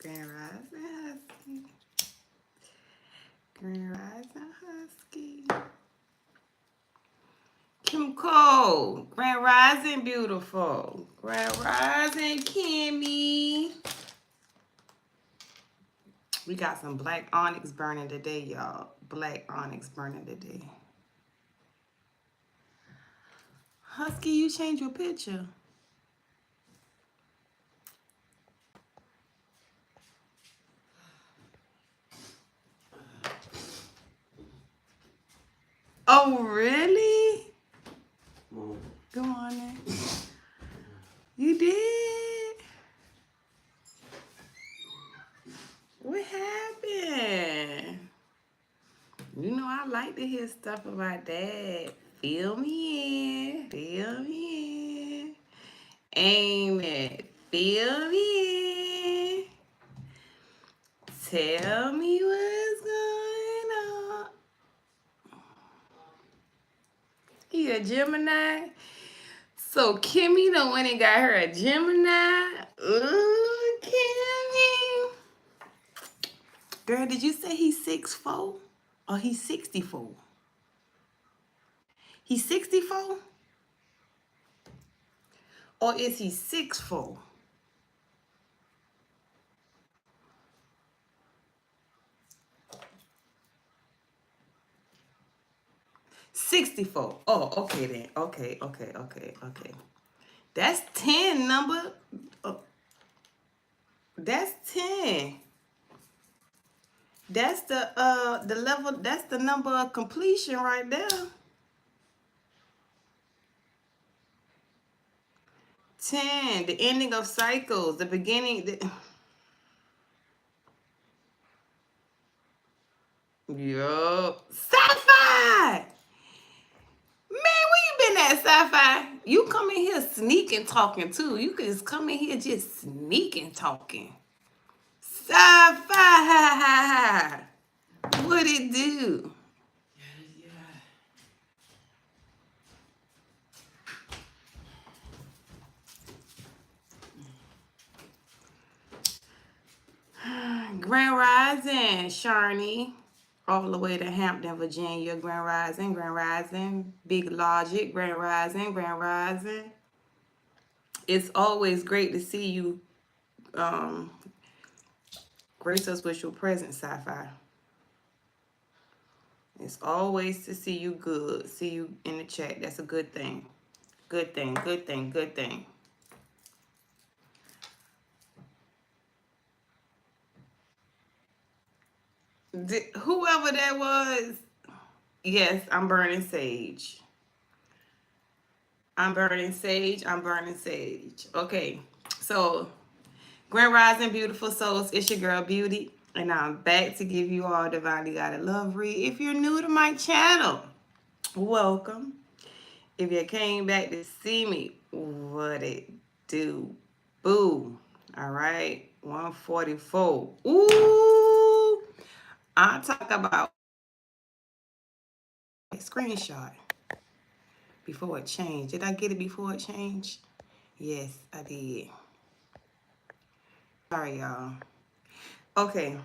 Grand Rising Husky. Grand Rising Husky. Kim Cole. Grand Rising Beautiful. Grand Rising Kimmy. We got some black onyx burning today, y'all. Black onyx burning today. Husky, you changed your picture. Oh, really? Good morning. You did? What happened? You know I like to hear stuff about that. Fill me in. Fill me in. Amen. Fill me in. Tell me what's going on. He a Gemini? So Kimmy done went and got her a Gemini? Ooh, Kimmy. Girl, did you say he's 6'4"? Or he's 64? He's 64? Or is he 6'4"? 64. Oh, okay then. Okay. That's 10 number. Oh, that's 10. That's the level, that's the number of completion right there. 10, the ending of cycles, the beginning. Yo, sci-fi. Man, where you been at, sci-fi? You come in here sneaking talking too. You can just come in here just sneaking talking. Sci-fi. What it do? Grand Rising, Sharney. All the way to Hampton, Virginia. Grand Rising. Big Logic, Grand Rising. It's always great to see you grace us with your presence, sci-fi. It's always to see you good. See you in the chat. That's a good thing. Good thing. Whoever that was, yes, I'm burning sage. I'm burning sage. Okay, so Grand Rising, beautiful souls. It's your girl Beauty, and I'm back to give you all divinely guided love read. If you're new to my channel, welcome. If you came back to see me, what it do? Boo. All right, 144. Ooh, I talk about a screenshot before it changed. Did I get it before it changed? Yes, I did. Sorry, y'all. Okay.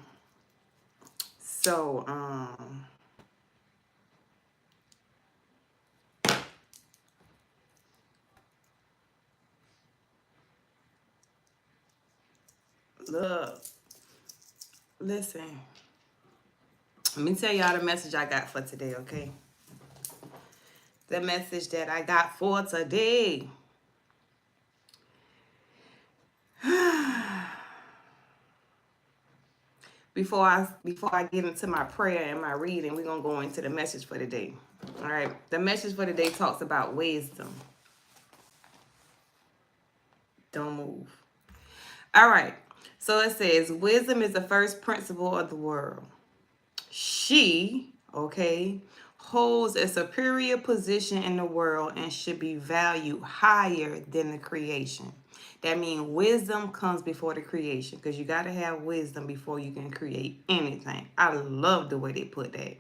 So, look, listen. Let me tell y'all the message I got for today, okay? The message that I got for today. Before I get into my prayer and my reading, we're gonna go into the message for today. All right. The message for today talks about wisdom. Don't move. All right. So it says, wisdom is the first principle of the world. She, okay, holds a superior position in the world and should be valued higher than the creation. That means wisdom comes before the creation, because you got to have wisdom before you can create anything. I love the way they put that.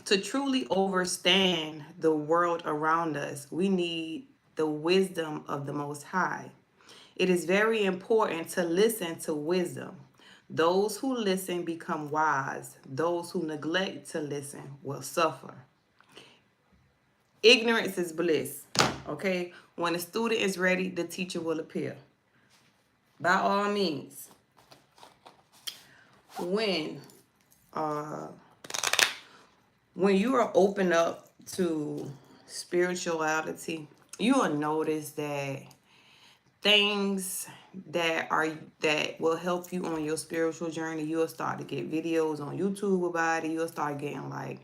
To truly understand the world around us, we need the wisdom of the Most High. It is very important to listen to wisdom. Those who listen become wise. Those who neglect to listen will suffer. Ignorance is bliss. Okay? When a student is ready, the teacher will appear. By all means, when uh when you are open up to spirituality, you will notice that things that will help you on your spiritual journey, you'll start to get videos on YouTube about it. You'll start getting like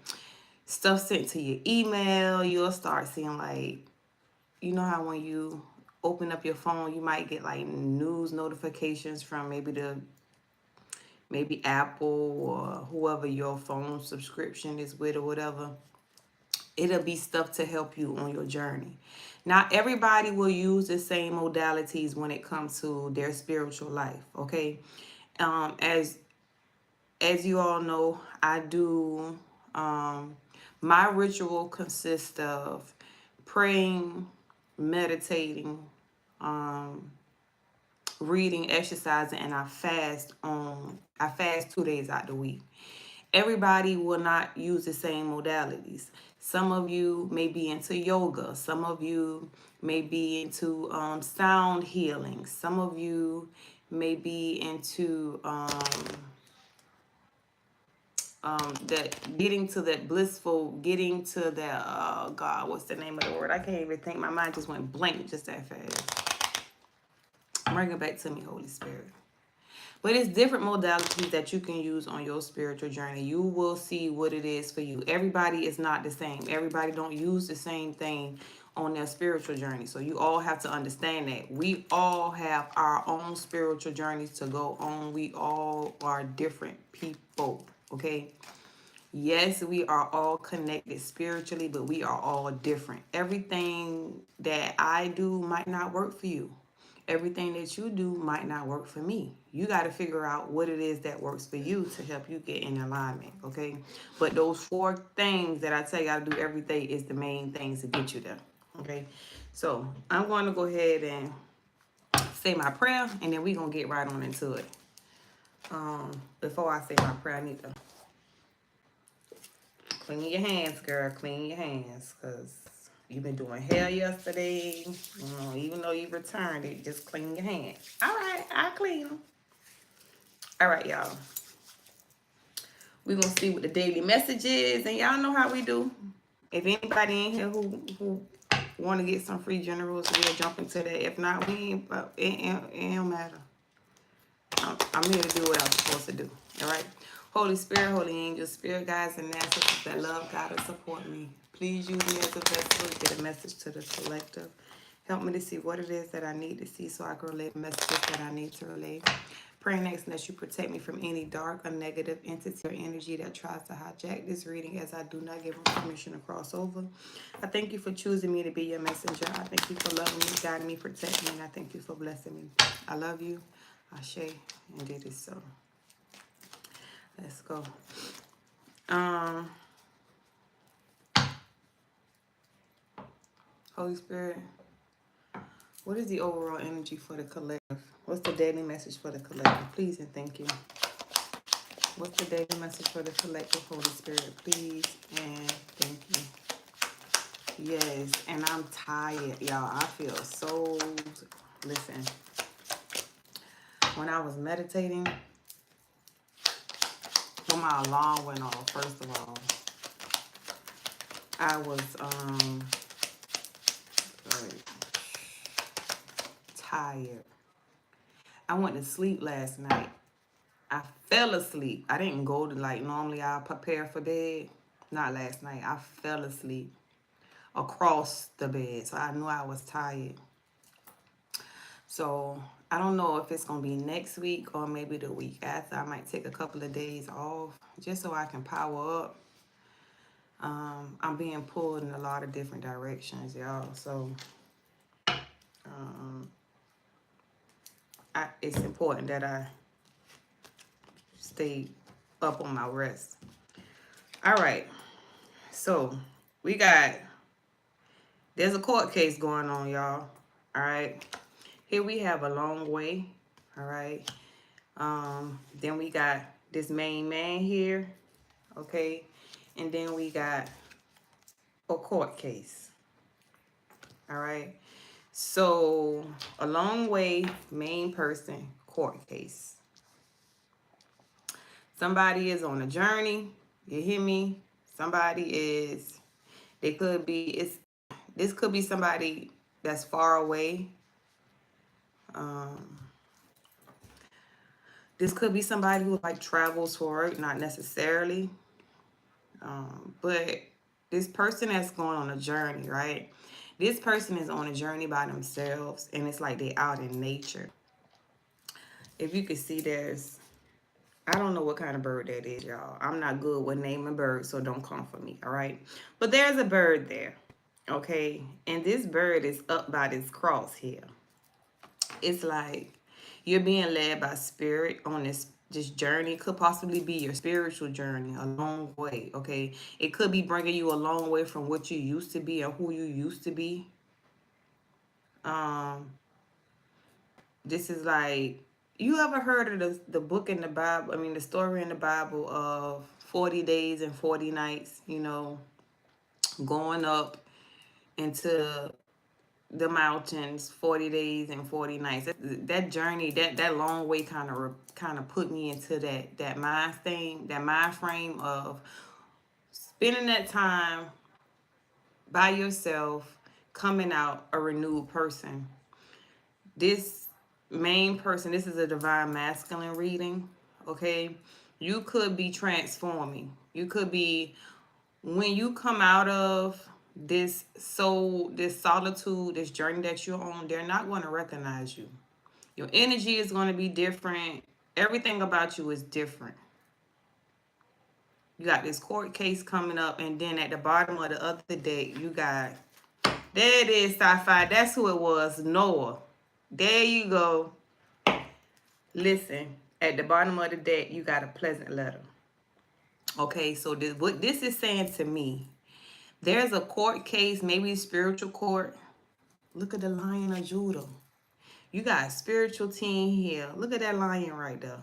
stuff sent to your email. You'll start seeing like, you know how when you open up your phone, you might get like news notifications from maybe Apple or whoever your phone subscription is with or whatever. It'll be stuff to help you on your journey. Not everybody will use the same modalities when it comes to their spiritual life, okay? As you all know, I do my ritual consists of praying, meditating, reading, exercising, and I fast 2 days out the week. Everybody will not use the same modalities. Some of you may be into yoga. Some of you may be into sound healing. Some of you may be into that getting to that, God, what's the name of the word? I can't even think. My mind just went blank just that fast. Bring it back to me, Holy Spirit. But it's different modalities that you can use on your spiritual journey. You will see what it is for you. Everybody is not the same. Everybody don't use the same thing on their spiritual journey. So you all have to understand that. We all have our own spiritual journeys to go on. We all are different people, okay? Yes, we are all connected spiritually, but we are all different. Everything that I do might not work for you. Everything that you do might not work for me. You got to figure out what it is that works for you to help you get in alignment, okay? But those 4 things that I tell you I do every day is the main things to get you there, okay? So I'm going to go ahead and say my prayer, and then we're going to get right on into it. Before I say my prayer, I need to clean your hands, girl. Clean your hands, because you've been doing hair yesterday. Even though you returned it, just clean your hands. All right, I clean them. All right, y'all. We're going to see what the daily message is. And y'all know how we do. If anybody in here who want to get some free generals, we'll jump into that. If not, we ain't, it don't matter. I'm here to do what I'm supposed to do. All right. Holy Spirit, Holy Angels, Spirit guides and ancestors that love, God, and support me. Please use me as a vessel to get a message to the collective. Help me to see what it is that I need to see so I can relay messages that I need to relay. Praying next that you protect me from any dark or negative entity or energy that tries to hijack this reading, as I do not give them permission to cross over. I thank you for choosing me to be your messenger. I thank you for loving me, guiding me, protecting me, and I thank you for blessing me. I love you. Ashe, and it is so. Let's go. Holy Spirit, what is the overall energy for the collective? What's the daily message for the collective? Please and thank you. What's the daily message for the collective, Holy Spirit? Please and thank you. Yes, and I'm tired, y'all. I feel so... Listen, when I was meditating, when my alarm went off, first of all, I was tired. I went to sleep last night. I fell asleep. I didn't go to, like, normally I prepare for bed. Not last night. I fell asleep across the bed. So I knew I was tired. So I don't know if it's going to be next week or maybe the week after. I might take a couple of days off just so I can power up. I'm being pulled in a lot of different directions, y'all. So it's important that I stay up on my rest. All right. So there's a court case going on, y'all. All right. Here we have a long way. All right. Then we got this main man here. Okay. And then we got a court case. All right. So a long way, main person, court case. Somebody is on a journey. You hear me? Somebody is, they could be, this could be somebody that's far away. This could be somebody who like travels for work, not necessarily. But this person that's going on a journey, right? This person is on a journey by themselves, and it's like they out in nature. If you could see, I don't know what kind of bird that is, y'all. I'm not good with naming birds, so don't come for me, all right? But there's a bird there, okay? And this bird is up by this cross here. It's like you're being led by spirit on this journey. It could possibly be your spiritual journey, a long way, okay? It could be bringing you a long way from what you used to be and who you used to be. This is like, you ever heard of the book in the Bible, I mean the story in the Bible of 40 days and 40 nights, you know, going up into the mountains 40 days and 40 nights. That journey, that long way kind of put me into that mind thing, that mind frame of spending that time by yourself, coming out a renewed person. This main person, this is a divine masculine reading, okay? You could be transforming. You could be, when you come out of this solitude, this journey that you're on, they're not going to recognize you. Your energy is going to be different. Everything about you is different. You got this court case coming up, and then at the bottom of the other deck, you got, there it is, sci-fi. That's who it was, Noah. There you go. Listen, at the bottom of the deck, you got a pleasant letter. Okay, so what this is saying to me, there's a court case, maybe a spiritual court. Look at the Lion of Judah. You got a spiritual team here. Look at that lion right there.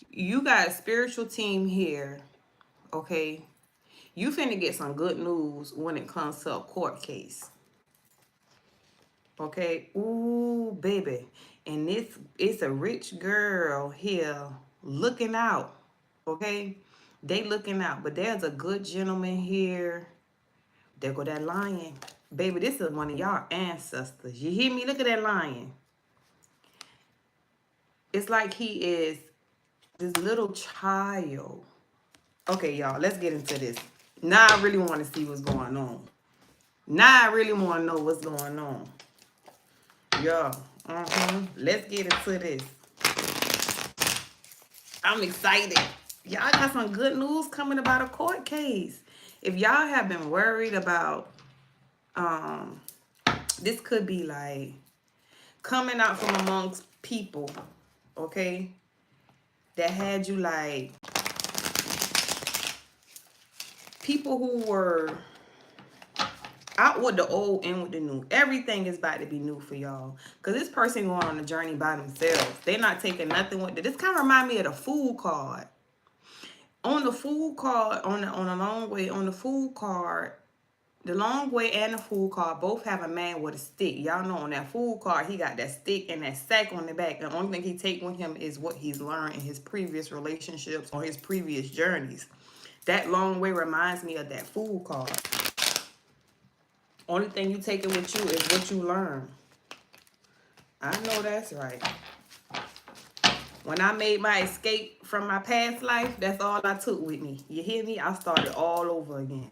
You got a spiritual team here, okay? You finna get some good news when it comes to a court case. Okay? Ooh, baby. And it's a rich girl here looking out, okay? They looking out, but there's a good gentleman here. There go that lion. Baby, this is one of y'all ancestors. You hear me? Look at that lion. It's like he is this little child. Okay, y'all, let's get into this. Now I really want to see what's going on. Now I really want to know what's going on. Yeah. Let's get into this. I'm excited. Y'all got some good news coming about a court case. If y'all have been worried about, this could be like coming out from amongst people, okay, that had you like, people who were out with the old and with the new. Everything is about to be new for y'all. Because this person going on a journey by themselves. They're not taking nothing with them. This kind of remind me of the Fool card. On the Fool card, on the long way, on the Fool card, the long way and the Fool card both have a man with a stick. Y'all know on that Fool card, he got that stick and that sack on the back. The only thing he take with him is what he's learned in his previous relationships or his previous journeys. That long way reminds me of that Fool card. Only thing you taking with you is what you learn. I know that's right. When I made my escape from my past life, that's all I took with me. You hear me? I started all over again.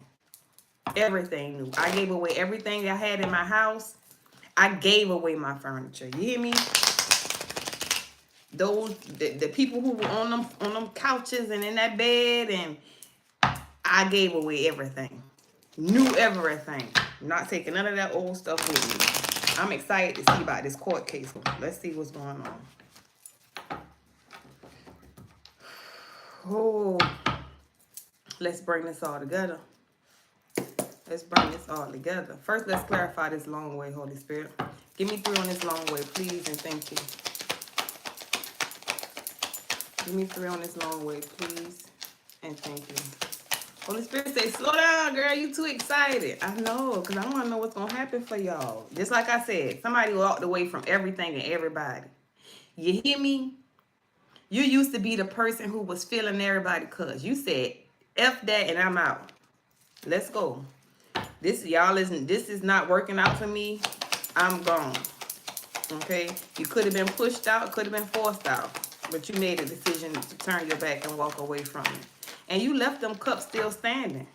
Everything new. I gave away everything I had in my house. I gave away my furniture. You hear me? The people who were on them couches and in that bed, and I gave away everything. Knew everything. Not taking none of that old stuff with me. I'm excited to see about this court case. Let's see what's going on. Oh, let's bring this all together. Let's bring this all together. First, let's clarify this long way, Holy Spirit. Give me 3 on this long way, please, and thank you. Give me 3 on this long way, please, and thank you. Holy Spirit say, slow down, girl. You too excited. I know, because I want to know what's going to happen for y'all. Just like I said, somebody walked away from everything and everybody. You hear me? You used to be the person who was feeling everybody cuz. You said, F that and I'm out. Let's go. This is not working out for me. I'm gone. Okay? You could have been pushed out, could have been forced out. But you made a decision to turn your back and walk away from it. And you left them cups still standing.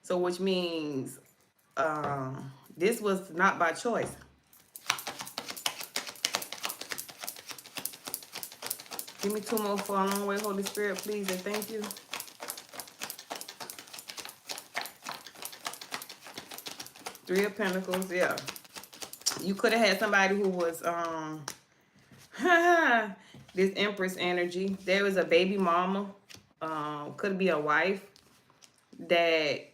So which means this was not by choice. Give me 2 more for a long way, Holy Spirit, please, and thank you. Three of Pentacles, yeah. You could have had somebody who was this Empress energy. There was a baby mama, could be a wife that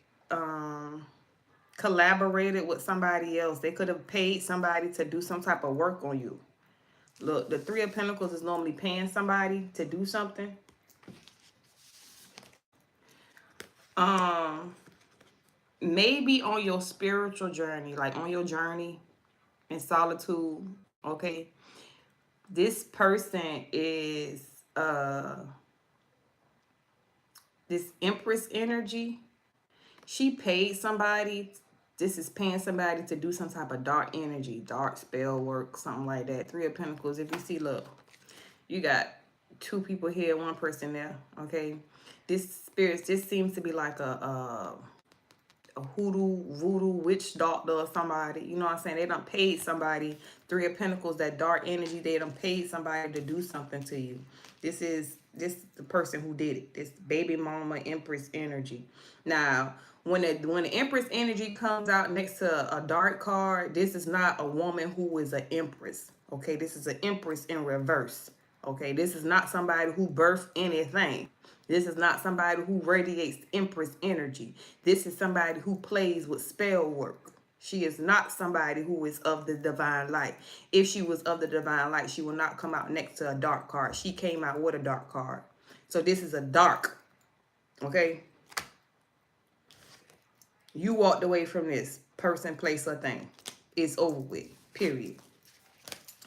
collaborated with somebody else. They could have paid somebody to do some type of work on you. Look, the 3 of Pentacles is normally paying somebody to do something. Maybe on your spiritual journey, like on your journey in solitude, okay? This person is this Empress energy. She paid somebody. This is paying somebody to do some type of dark energy, dark spell work, something like that. 3 of Pentacles. If you see, look, you got 2 people here, 1 person there, okay? This seems to be like a hoodoo, voodoo, witch doctor or somebody. You know what I'm saying? They done paid somebody. 3 of Pentacles, that dark energy, they done paid somebody to do something to you. This is the person who did it. This baby mama Empress energy. Now, when the Empress energy comes out next to a dark card, this is not a woman who is an Empress. Okay, this is an Empress in reverse. Okay, this is not somebody who birthed anything. This is not somebody who radiates Empress energy. This is somebody who plays with spell work. She is not somebody who is of the divine light. If she was of the divine light, she will not come out next to a dark card. She came out with a dark card. So this is a dark, okay? You walked away from this person, place, or thing. It's over with, period.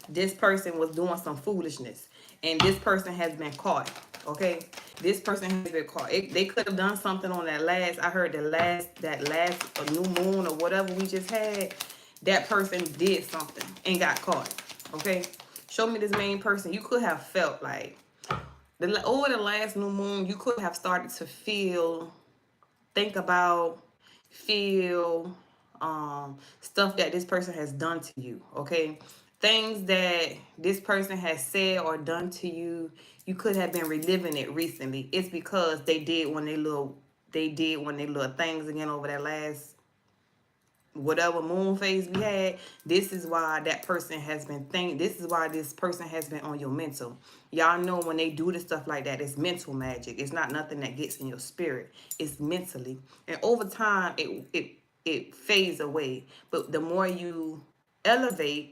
This person was doing some foolishness, and this person has been caught, okay? This person has been caught. They could have done something on that last, I heard that last new moon or whatever we just had. That person did something and got caught, okay? Show me this main person. You could have felt like, over the last new moon, you could have started to feel stuff that this person has done to you, okay? Things that this person has said or done to you, you could have been reliving it recently. It's because they did when they little things again over that last whatever moon phase we had. This is why that person has been this is why this person has been on your mental. Y'all know when they do the stuff like that, it's mental magic. It's not nothing that gets in your spirit. It's mentally. And over time it fades away. But the more you elevate,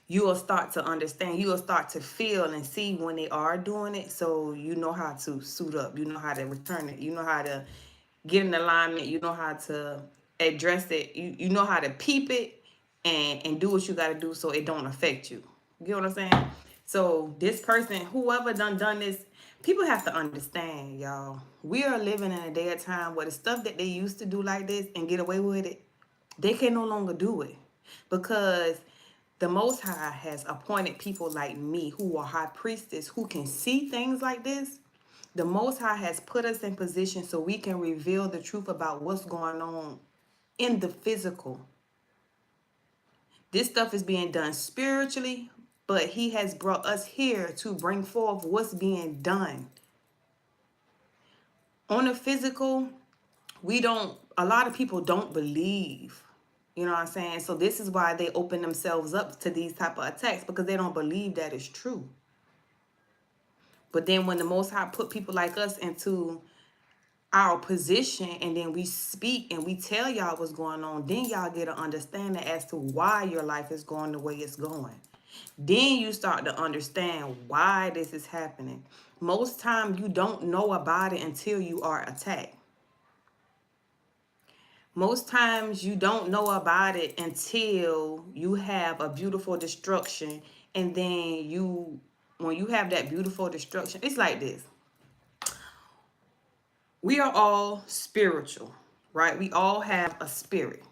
you will start to understand. You will start to feel and see when they are doing it. So you know how to suit up. You know how to return it. You know how to get in alignment. You know how to address it. You know how to peep it and do what you got to do so it don't affect you. You get what I'm saying? So this person, whoever done this, people have to understand, y'all. We are living in a day of time where the stuff that they used to do like this and get away with it, they can no longer do it. Because the Most High has appointed people like me who are high priestess who can see things like this. The Most High has put us in position so we can reveal the truth about what's going on in the physical. This stuff is being done spiritually, but he has brought us here to bring forth what's being done. On the physical, a lot of people don't believe. You know what I'm saying? So this is why they open themselves up to these type of attacks, because they don't believe that is true. But then when the Most High put people like us into our position, and then we speak and we tell y'all what's going on, then y'all get an understanding as to why your life is going the way it's going. Then you start to understand why this is happening. Most time you don't know about it until you are attacked. Most times you don't know about it until you have a beautiful destruction, and then when you have that beautiful destruction, it's like this. We are all spiritual, right? We all have a spirit.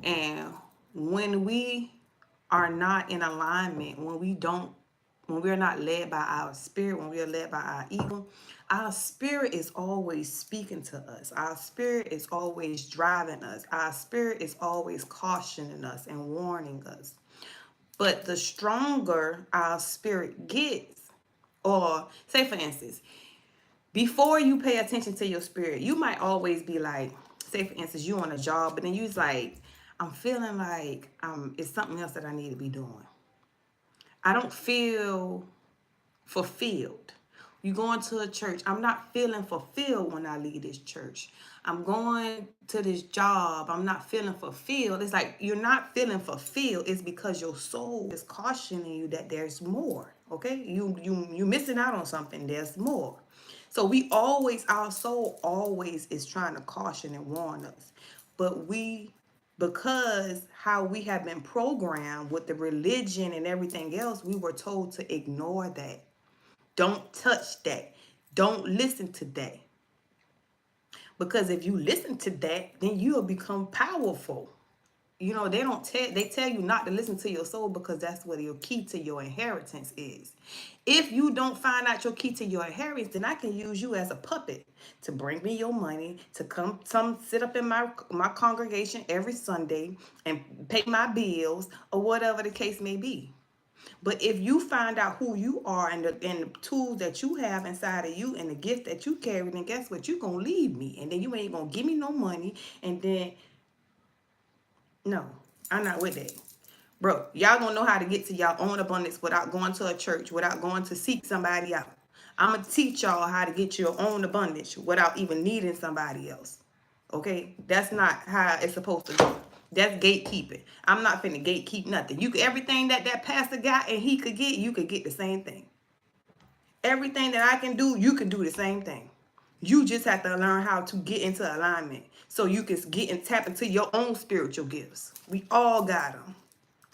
And when we are not in alignment, when we're not led by our spirit, when we are led by our ego, our spirit is always speaking to us. Our spirit is always driving us. Our spirit is always cautioning us and warning us. But the stronger our spirit gets, or say for instance, before you pay attention to your spirit, you might always be like, say for instance, you on a job, but then you's like, I'm feeling like it's something else that I need to be doing. I don't feel fulfilled. You going to a church, I'm not feeling fulfilled when I leave this church. I'm going to this job, I'm not feeling fulfilled. It's like you're not feeling fulfilled. It's because your soul is cautioning you that there's more. Okay, you missing out on something. There's more. So our soul always is trying to caution and warn us. But because how we have been programmed with the religion and everything else, we were told to ignore that. Don't touch that. Don't listen to that. Because if you listen to that, then you'll become powerful. You know, they tell you not to listen to your soul because that's where your key to your inheritance is. If you don't find out your key to your inheritance, then I can use you as a puppet to bring me your money, to come sit up in my congregation every Sunday and pay my bills or whatever the case may be. But if you find out who you are and the tools that you have inside of you and the gift that you carry, then guess what? You're going to leave me. And then you ain't going to give me no money. And then, no, I'm not with that. Bro, y'all gonna know how to get to y'all own abundance without going to a church, without going to seek somebody out. I'm gonna teach y'all how to get your own abundance without even needing somebody else. Okay? That's not how it's supposed to go. That's gatekeeping. I'm not finna gatekeep nothing. Everything that pastor got and he could get, you could get the same thing. Everything that I can do, you can do the same thing. You just have to learn how to get into alignment so you can get and tap into your own spiritual gifts. We all got them.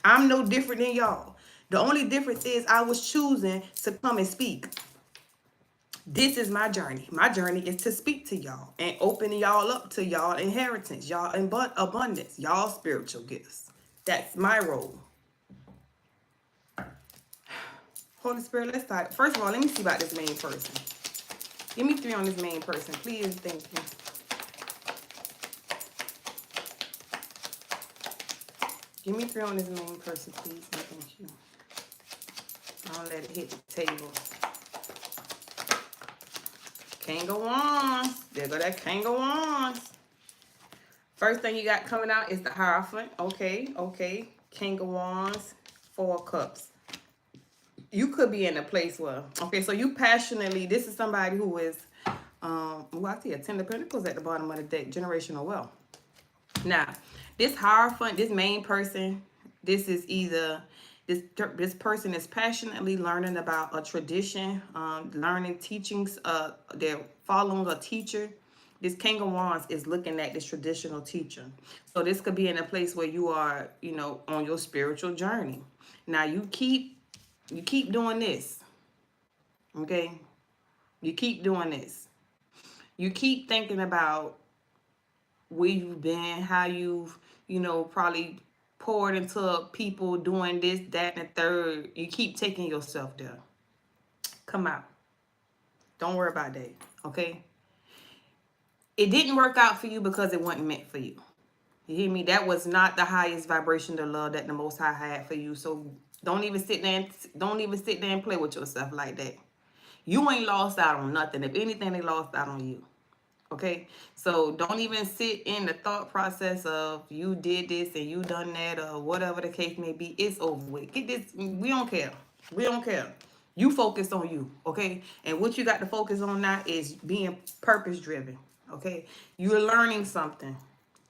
I'm no different than y'all. The only difference is I was choosing to come and speak. This is my journey. My journey is to speak to y'all and open y'all up to y'all inheritance, y'all abundance, y'all spiritual gifts. That's my role. Holy Spirit, let's start. First of all, let me see about this main person. Give me 3 on this main person, please. Thank you. Give me 3 on this main person, please. Thank you. Don't let it hit the table. Can't go on. There go that can't go on. First thing you got coming out is the Hierophant. Okay. King of Wands, 4 cups. You could be in a place where, okay, so you passionately, this is somebody who is, I see a 10 of Pentacles at the bottom of the deck, generational wealth. Now, this Hierophant, this main person, this is either, this person is passionately learning about a tradition, learning teachings, they're following a teacher. This King of Wands is looking at this traditional teacher. So this could be in a place where you are, on your spiritual journey. Now you keep doing this. Okay? You keep doing this. You keep thinking about where you've been, how you've, probably poured into people doing this, that, and the third. You keep taking yourself there. Come out. Don't worry about that. Okay? It didn't work out for you because it wasn't meant for you. You hear me? That was not the highest vibration of love that the Most High had for you. So don't even sit there and play with yourself like that. You ain't lost out on nothing. If anything, they lost out on you. Okay? So don't even sit in the thought process of you did this and you done that or whatever the case may be. It's over with. Get this. We don't care. We don't care. You focus on you, okay? And what you got to focus on now is being purpose driven, okay? You're learning something,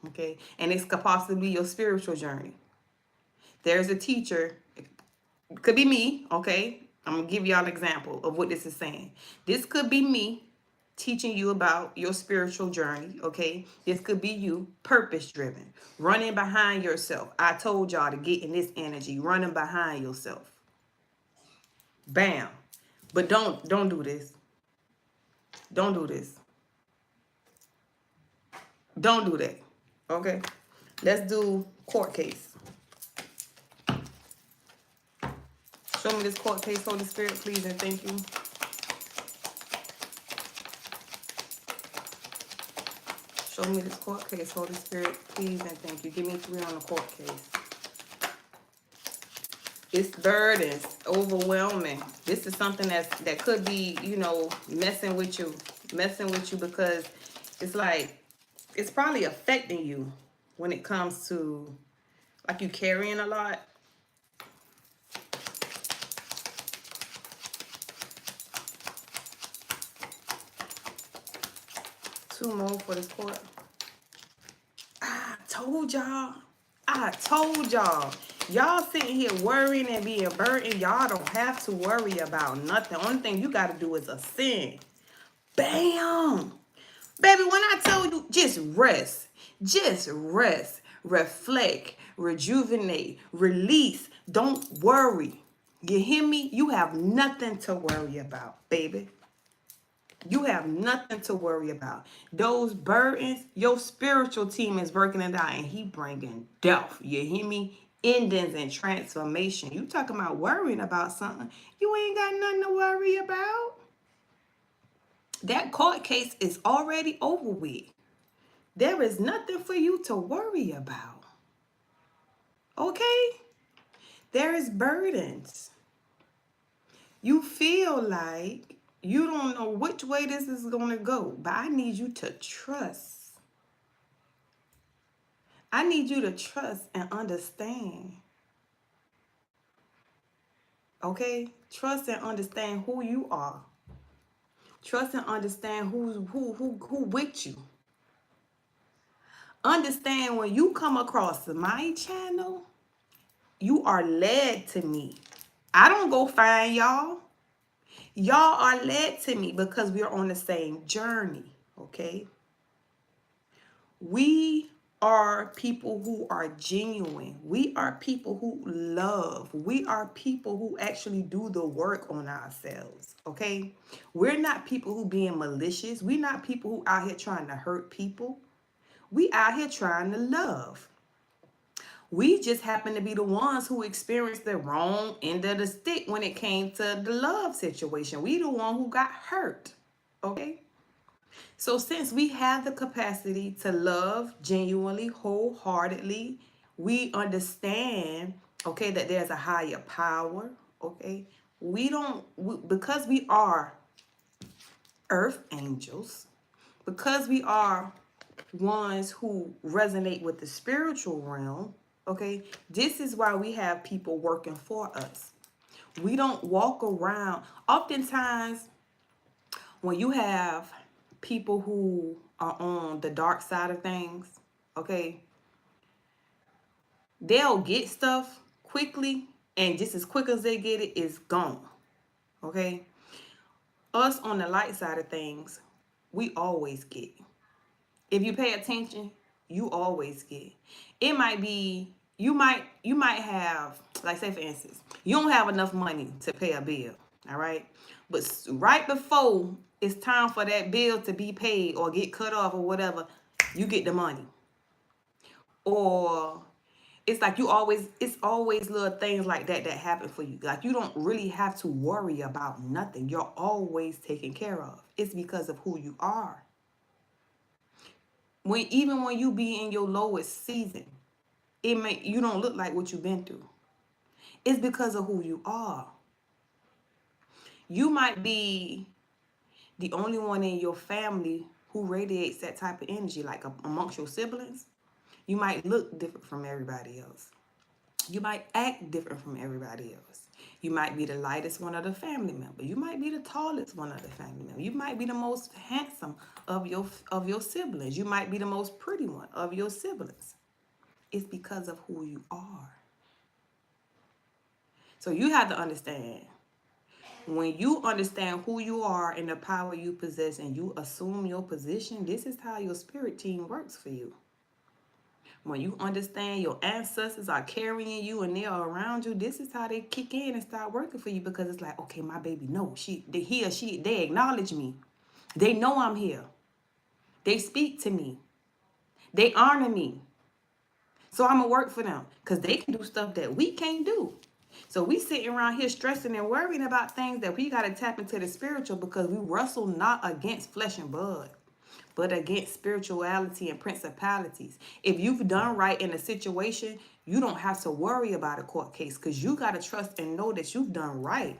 okay? And it could possibly be your spiritual journey. There's a teacher, it could be me, okay? I'm gonna give y'all an example of what this is saying. This could be me teaching you about your spiritual journey, okay? This could be you, purpose driven, running behind yourself. I told y'all to get in this energy, running behind yourself. Bam. But don't do this. Don't do this. Don't do that. Okay? Let's do court case. Show me this court case, Holy Spirit, please, and thank you. Show me this court case, Holy Spirit, please, and thank you. Give me 3 on the court case. It's burdens, overwhelming. This is something that could be, you know, messing with you because it's like, it's probably affecting you when it comes to, like, you carrying a lot. Two more for this court. I told y'all. Y'all sitting here worrying and being burdened. Y'all don't have to worry about nothing. Only thing you got to do is ascend. Bam. Baby, when I told you, just rest. Just rest. Reflect. Rejuvenate. Release. Don't worry. You hear me? You have nothing to worry about, baby. You have nothing to worry about. Those burdens, your spiritual team is working it out, and he bringing death. You hear me? Endings and transformation. You talking about worrying about something. You ain't got nothing to worry about. That court case is already over with. There is nothing for you to worry about. Okay? There is burdens. You feel like you don't know which way this is going to go, but I need you to trust. I need you to trust and understand. Okay? Trust and understand who you are. Trust and understand who with you. Understand when you come across my channel, you are led to me. I don't go find y'all. Y'all are led to me because we're on the same journey, okay? We are people who are genuine. We are people who love. We are people who actually do the work on ourselves, okay? We're not people who being malicious. We're not people who out here trying to hurt people. We out here trying to love. We just happen to be the ones who experienced the wrong end of the stick when it came to the love situation. We the one who got hurt, okay? So since we have the capacity to love genuinely, wholeheartedly, we understand, okay, that there's a higher power, okay? Because we are earth angels, because we are ones who resonate with the spiritual realm, okay, this is why we have people working for us. We don't walk around. Oftentimes, when you have people who are on the dark side of things, okay, they'll get stuff quickly, and just as quick as they get it, it's gone, okay? Us on the light side of things, we always get. If you pay attention, you always get. It might be, you might have, like, say for instance, you don't have enough money to pay a bill, all right? But right before it's time for that bill to be paid or get cut off or whatever, you get the money. Or it's like it's always little things like that happen for you. Like, you don't really have to worry about nothing. You're always taken care of. It's because of who you are. Even when you be in your lowest season, you don't look like what you've been through. It's because of who you are. You might be the only one in your family who radiates that type of energy, like amongst your siblings. You might look different from everybody else. You might act different from everybody else. You might be the lightest one of the family member. You might be the tallest one of the family member. You might be the most handsome of your siblings. You might be the most pretty one of your siblings. It's because of who you are. So you have to understand, when you understand who you are and the power you possess and you assume your position, this is how your spirit team works for you. When you understand your ancestors are carrying you and they are around you, this is how they kick in and start working for you, because it's like, okay, my baby, no, he or she, they acknowledge me. They know I'm here. They speak to me. They honor me. So I'm going to work for them because they can do stuff that we can't do. So we sitting around here stressing and worrying about things that we got to tap into the spiritual, because we wrestle not against flesh and blood, but against spirituality and principalities. If you've done right in a situation, you don't have to worry about a court case, because you got to trust and know that you've done right.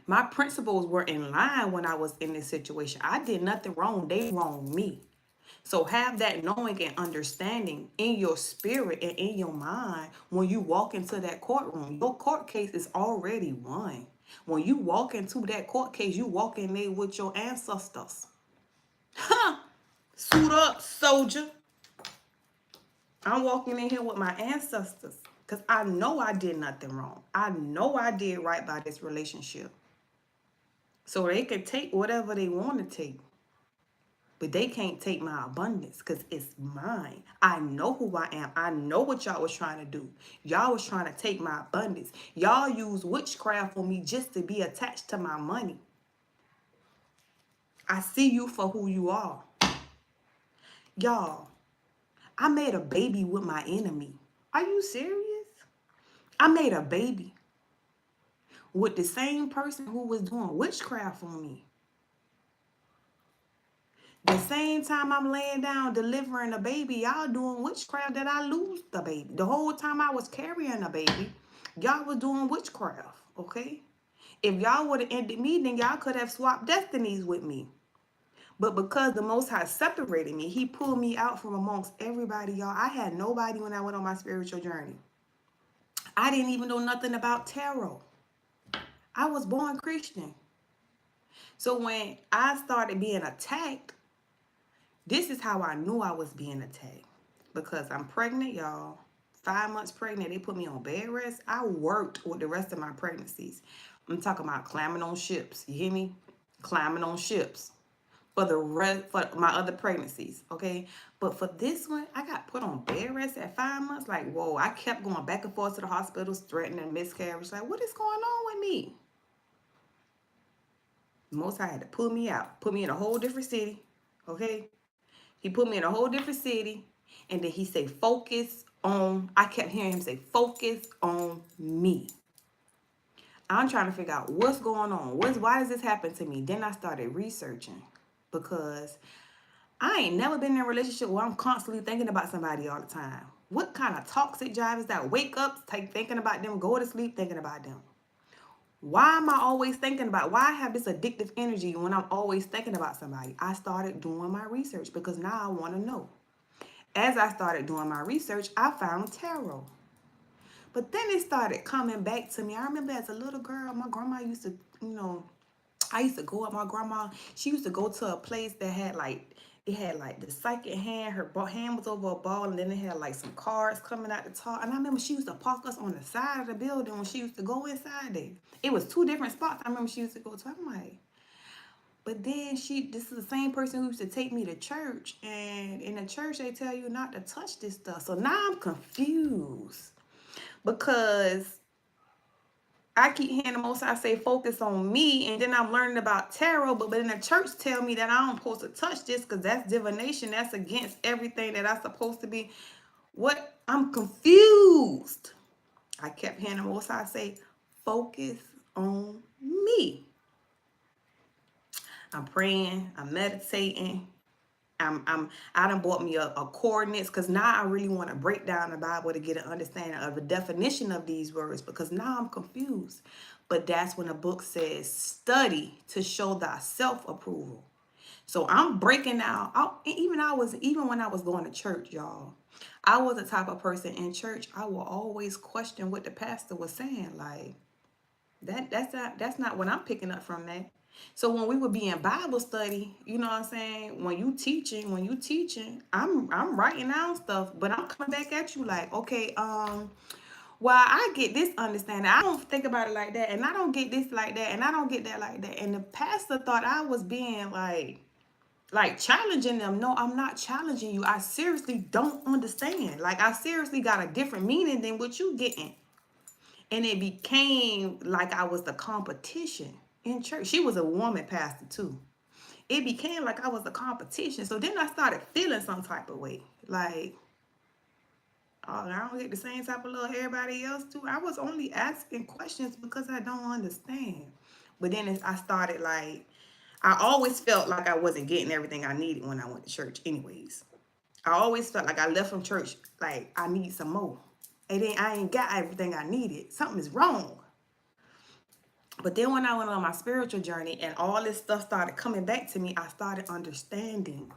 My principles were in line when I was in this situation. I did nothing wrong. They wronged me. So have that knowing and understanding in your spirit and in your mind when you walk into that courtroom. Your court case is already won. When you walk into that court case, you walk in there with your ancestors. Suit up, soldier. I'm walking in here with my ancestors because I know I did nothing wrong. I know I did right by this relationship. So they can take whatever they want to take. But they can't take my abundance because it's mine. I know who I am. I know what y'all was trying to do. Y'all was trying to take my abundance. Y'all use witchcraft on me just to be attached to my money. I see you for who you are. Y'all, I made a baby with my enemy. Are you serious? I made a baby with the same person who was doing witchcraft on me. The same time I'm laying down delivering a baby, y'all doing witchcraft that I lose the baby. The whole time I was carrying a baby, y'all was doing witchcraft, okay? If y'all would have ended me, then y'all could have swapped destinies with me. But because the Most High separated me, he pulled me out from amongst everybody, y'all. I had nobody when I went on my spiritual journey. I didn't even know nothing about tarot. I was born Christian. So when I started being attacked, this is how I knew I was being attacked. Because I'm pregnant, y'all. 5 months pregnant. They put me on bed rest. I worked with the rest of my pregnancies. I'm talking about climbing on ships. You hear me? Climbing on ships. For my other pregnancies, okay? But for this one, I got put on bed rest at 5 months. Like, whoa, I kept going back and forth to the hospitals, threatening miscarriage. Like, what is going on with me? Most I had to pull me out. Put me in a whole different city, okay? He put me in a whole different city, and then he said, focus on, I kept hearing him say, focus on me. I'm trying to figure out what's going on. Why does this happen to me? Then I started researching, because I ain't never been in a relationship where I'm constantly thinking about somebody all the time. What kind of toxic job is that? Wake up, thinking about them, go to sleep thinking about them. Why am I always thinking about, why I have this addictive energy when I'm always thinking about somebody? I started doing my research because now I want to know. As I started doing my research, I found tarot. But then it started coming back to me. I remember as a little girl, my grandma used to, I used to go up, my grandma, she used to go to a place that had it had the psychic hand, her hand was over a ball, and then it had like some cards coming out the top. And I remember she used to park us on the side of the building when she used to go inside there. It was 2 different spots I remember she used to go to. I'm like, but then this is the same person who used to take me to church. And in the church, they tell you not to touch this stuff. So now I'm confused, because I keep hearing the Most High say focus on me, and then I'm learning about tarot, but in the church tell me that I'm supposed to touch this because that's divination. That's against everything that I'm supposed to be. What? I'm confused. I kept hearing the Most High say focus on me. I'm praying. I'm meditating. I done bought me a coordinates, because now I really want to break down the Bible to get an understanding of the definition of these words, because now I'm confused. But that's when the book says study to show thyself approval. So I'm breaking out. Even when I was going to church, y'all, I was the type of person in church. I will always question what the pastor was saying. Like that's not what I'm picking up from that. So when we would be in Bible study, you know what I'm saying? When you teaching, I'm writing down stuff, but I'm coming back at you like, okay, well, I get this understanding. I don't think about it like that, and I don't get this like that, and I don't get that like that. And the pastor thought I was being like challenging them. No, I'm not challenging you. I seriously don't understand. Like I seriously got a different meaning than what you getting. And it became like I was the competition in church. She was a woman pastor too. It became like I was the competition. So then I started feeling some type of way. Like, oh, I don't get the same type of love everybody else do. I was only asking questions because I don't understand. But then I started like, I always felt like I wasn't getting everything I needed when I went to church anyways. I always felt like I left from church like I need some more. And then I ain't got everything I needed. Something is wrong. But then when I went on my spiritual journey and all this stuff started coming back to me, I started understanding.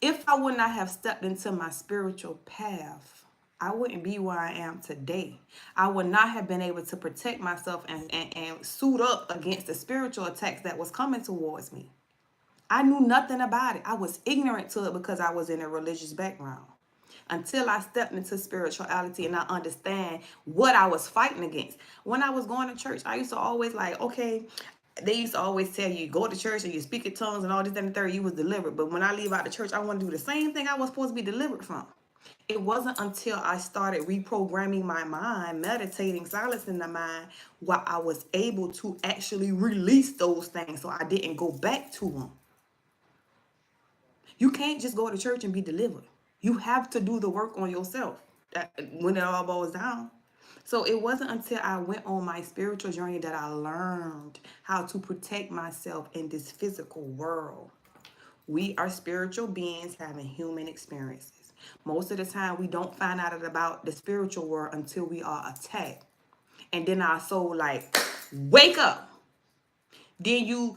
If I would not have stepped into my spiritual path, I wouldn't be where I am today. I would not have been able to protect myself and suit up against the spiritual attacks that was coming towards me. I knew nothing about it. I was ignorant to it because I was in a religious background. Until I stepped into spirituality and I understand what I was fighting against. When I was going to church, I used to always like, okay, they used to always tell you, go to church and you speak in tongues and all this, that, and the third, you was delivered. But when I leave out the church, I want to do the same thing I was supposed to be delivered from. It wasn't until I started reprogramming my mind, meditating, silencing the mind, where I was able to actually release those things so I didn't go back to them. You can't just go to church and be delivered. You have to do the work on yourself when it all boils down. So it wasn't until I went on my spiritual journey that I learned how to protect myself in this physical world. We are spiritual beings having human experiences. Most of the time, we don't find out about the spiritual world until we are attacked. And then our soul like, wake up. Then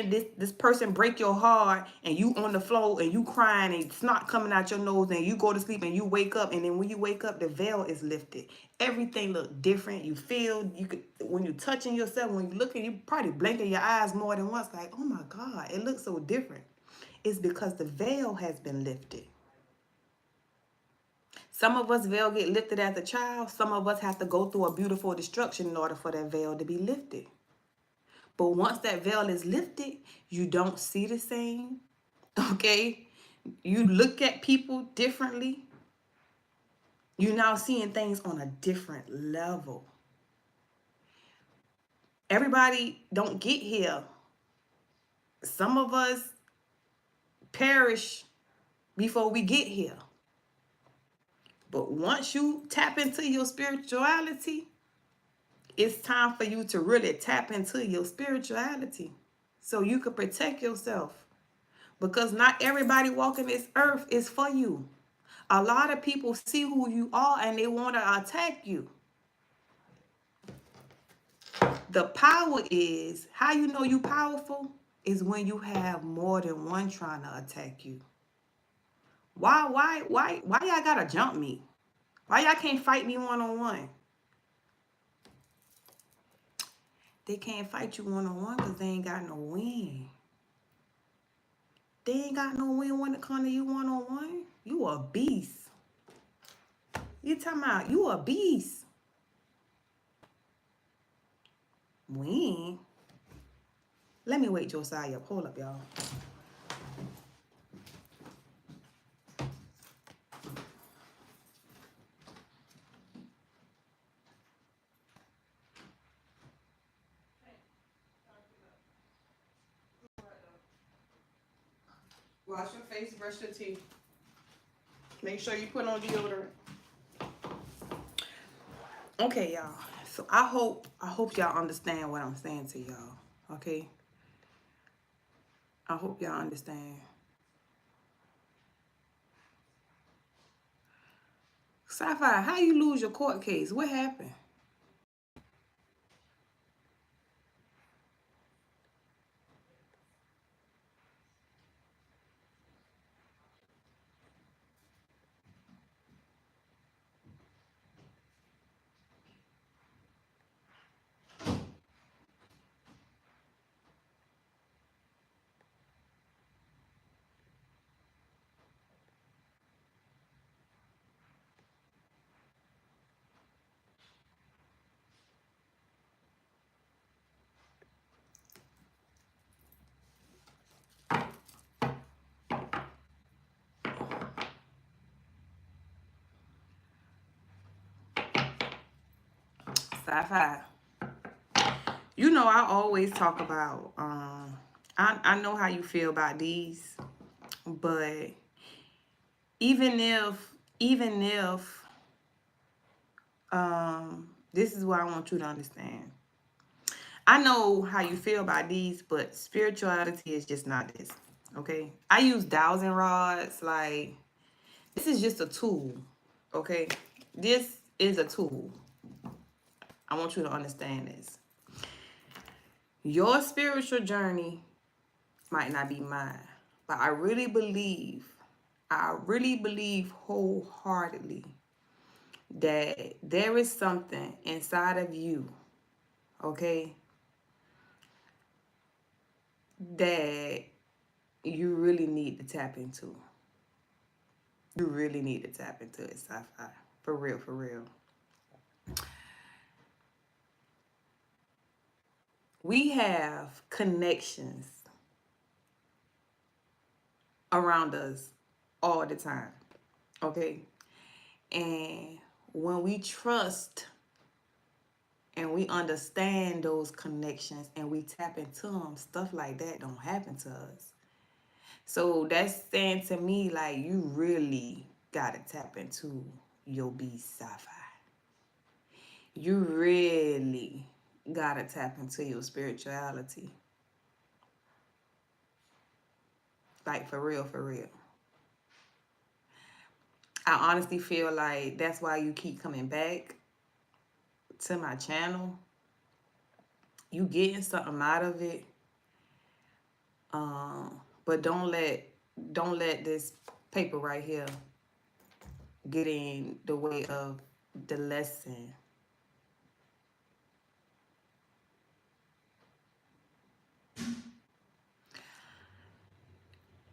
this person break your heart and you on the floor and you crying and snot coming out your nose and you go to sleep and you wake up, and then when you wake up the veil is lifted. Everything look different. You feel, you could, when you touching yourself, when you looking, you probably blinking your eyes more than once like, oh my God, it looks so different. It's because the veil has been lifted. Some of us veil get lifted as a child. Some of us have to go through a beautiful destruction in order for that veil to be lifted. But once that veil is lifted, you don't see the same. Okay? You look at people differently. You're now seeing things on a different level. Everybody don't get here. Some of us perish before we get here. But once you tap into your spirituality, it's time for you to really tap into your spirituality so you can protect yourself. Because not everybody walking this earth is for you. A lot of people see who you are and they want to attack you. The power is, how you know you powerful is when you have more than one trying to attack you. Why y'all gotta jump me? Why y'all can't fight me one-on-one? They can't fight you one-on-one because they ain't got no win. They ain't got no win when it comes to you one-on-one. You a beast. You talking about you a beast. Win? Let me wake Josiah up. Hold up, y'all. Wash your face, brush your teeth. Make sure you put on deodorant. Okay, y'all. So I hope y'all understand what I'm saying to y'all. Okay? I hope y'all understand. Sci-Fi, how you lose your court case? What happened? Sci-fi. You know, I always talk about, I know how you feel about these, but even if, this is what I want you to understand. I know how you feel about these, but spirituality is just not this. Okay? I use dowsing rods. Like, this is just a tool. Okay? This is a tool. I want you to understand this. Your spiritual journey might not be mine, but I really believe wholeheartedly that there is something inside of you, okay, that you really need to tap into. You really need to tap into it, sci-fi. For real, for real. We have connections around us all the time, okay? And when we trust and we understand those connections and we tap into them, stuff like that don't happen to us. So that's saying to me, like, you really gotta tap into your beast, sci-fi. You really gotta tap into your spirituality. Like, for real, for real. I honestly feel like that's why you keep coming back to my channel. You getting something out of it. But don't let this paper right here get in the way of the lesson.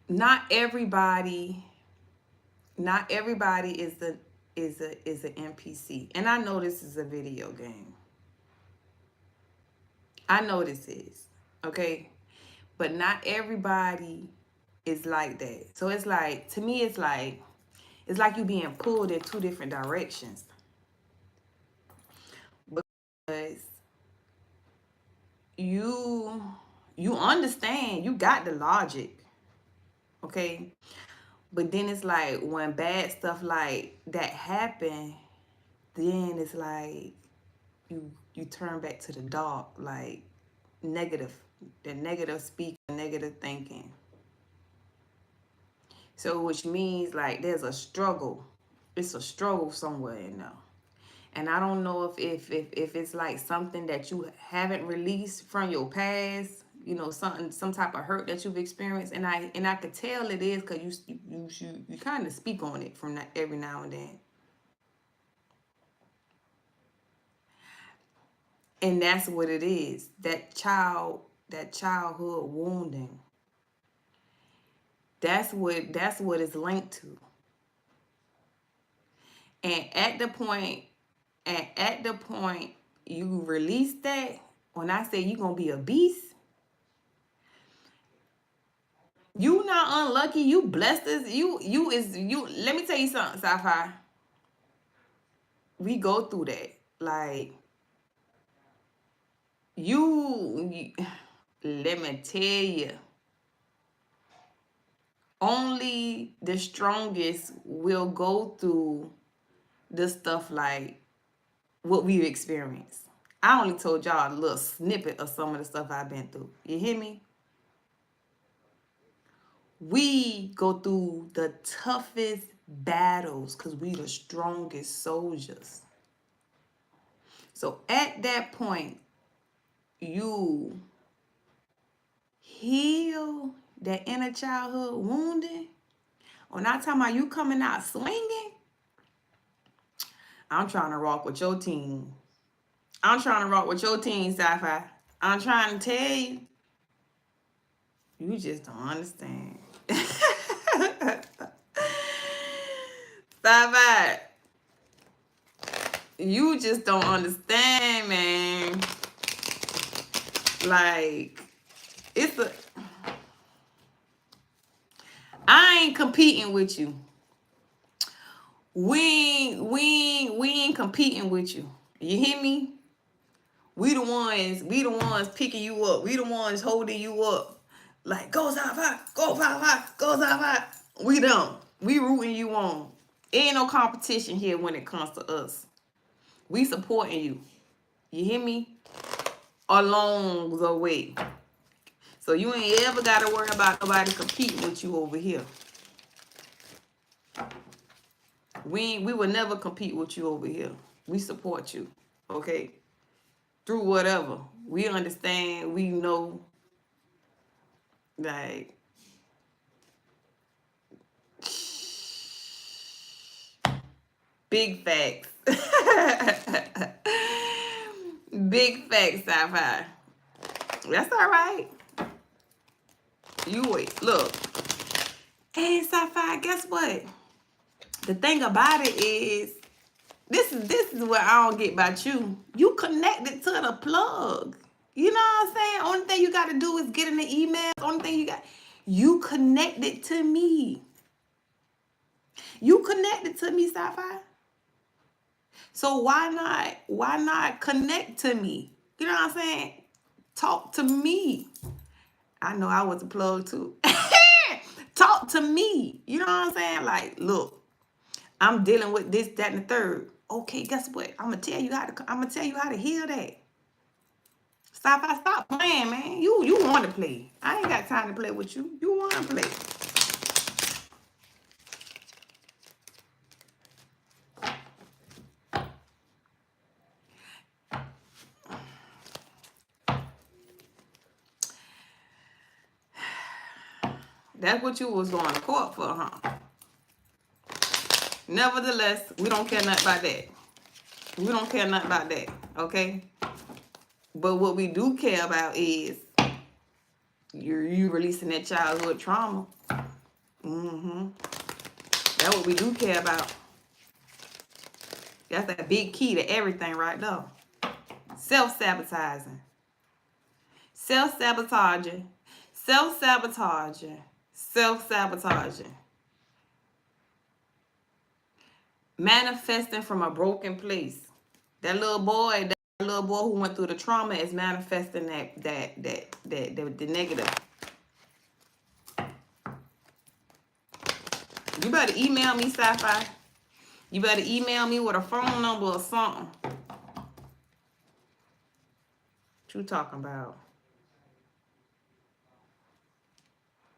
Not everybody is an NPC. And I know this is a video game. I know this is, okay? But not everybody is like that. So it's like, to me, it's like you being pulled in two different directions. Because you understand, you got the logic, okay? But then it's like when bad stuff like that happen, then it's like you turn back to the dark, like negative, the negative speaking, negative thinking. So which means like there's a struggle. It's a struggle somewhere in there. And I don't know if it's like something that you haven't released from your past, you know, some type of hurt that you've experienced. And I could tell it is because you kind of speak on it from that every now and then. And that's what it is. That childhood wounding. That's what it's linked to. And at the point you release that, when I say you're gonna be a beast, you not unlucky, you blessed as you let me tell you something, sci-fi. We go through that. Like you let me tell you, only the strongest will go through the stuff like what we've experienced. I only told y'all a little snippet of some of the stuff I've been through. You hear me? We go through the toughest battles because we the strongest soldiers. So at that point, you heal that inner childhood wounding. When I talking about you coming out swinging, I'm trying to rock with your team. I'm trying to rock with your team, sci-fi. I'm trying to tell you, you just don't understand. Sci-fi, you just don't understand, man. Like, I ain't competing with you. We ain't competing with you. You hear me? We the ones picking you up. We the ones holding you up. Like, go Sci-Fi, go Sci-Fi, go Sci-Fi. We don't. We rooting you on. Ain't no competition here when it comes to us. We supporting you. You hear me? Along the way. So you ain't ever got to worry about nobody competing with you over here. We will never compete with you over here. We support you. Okay? Through whatever. We understand. We know. Like, big facts. Big facts, Sci-Fi. That's all right. You wait. Look. Hey, Sci-Fi, guess what? The thing about it is, this is what I don't get about you. You connected to the plug. You know what I'm saying? Only thing you got to do is get in the emails. Only thing you connected to me. You connected to me, Sci-Fi. So why not connect to me? You know what I'm saying? Talk to me. I know I was a plug too. Talk to me. You know what I'm saying? Like, look, I'm dealing with this, that, and the third. Okay, guess what? I'm gonna tell you how to heal that. Stop playing, man. You want to play. I ain't got time to play with you. You want to play. That's what you was going to court for, huh? Nevertheless, we don't care nothing about that. We don't care nothing about that, okay? But what we do care about is you releasing that childhood trauma. That's what we do care about. That's a big key to everything right there. Self-sabotaging. Self-sabotaging. Self-sabotaging. Self-sabotaging. Manifesting from a broken place. That little boy who went through the trauma is manifesting the negative. You better email me, Sci-Fi. You better email me with a phone number or something. What you talking about?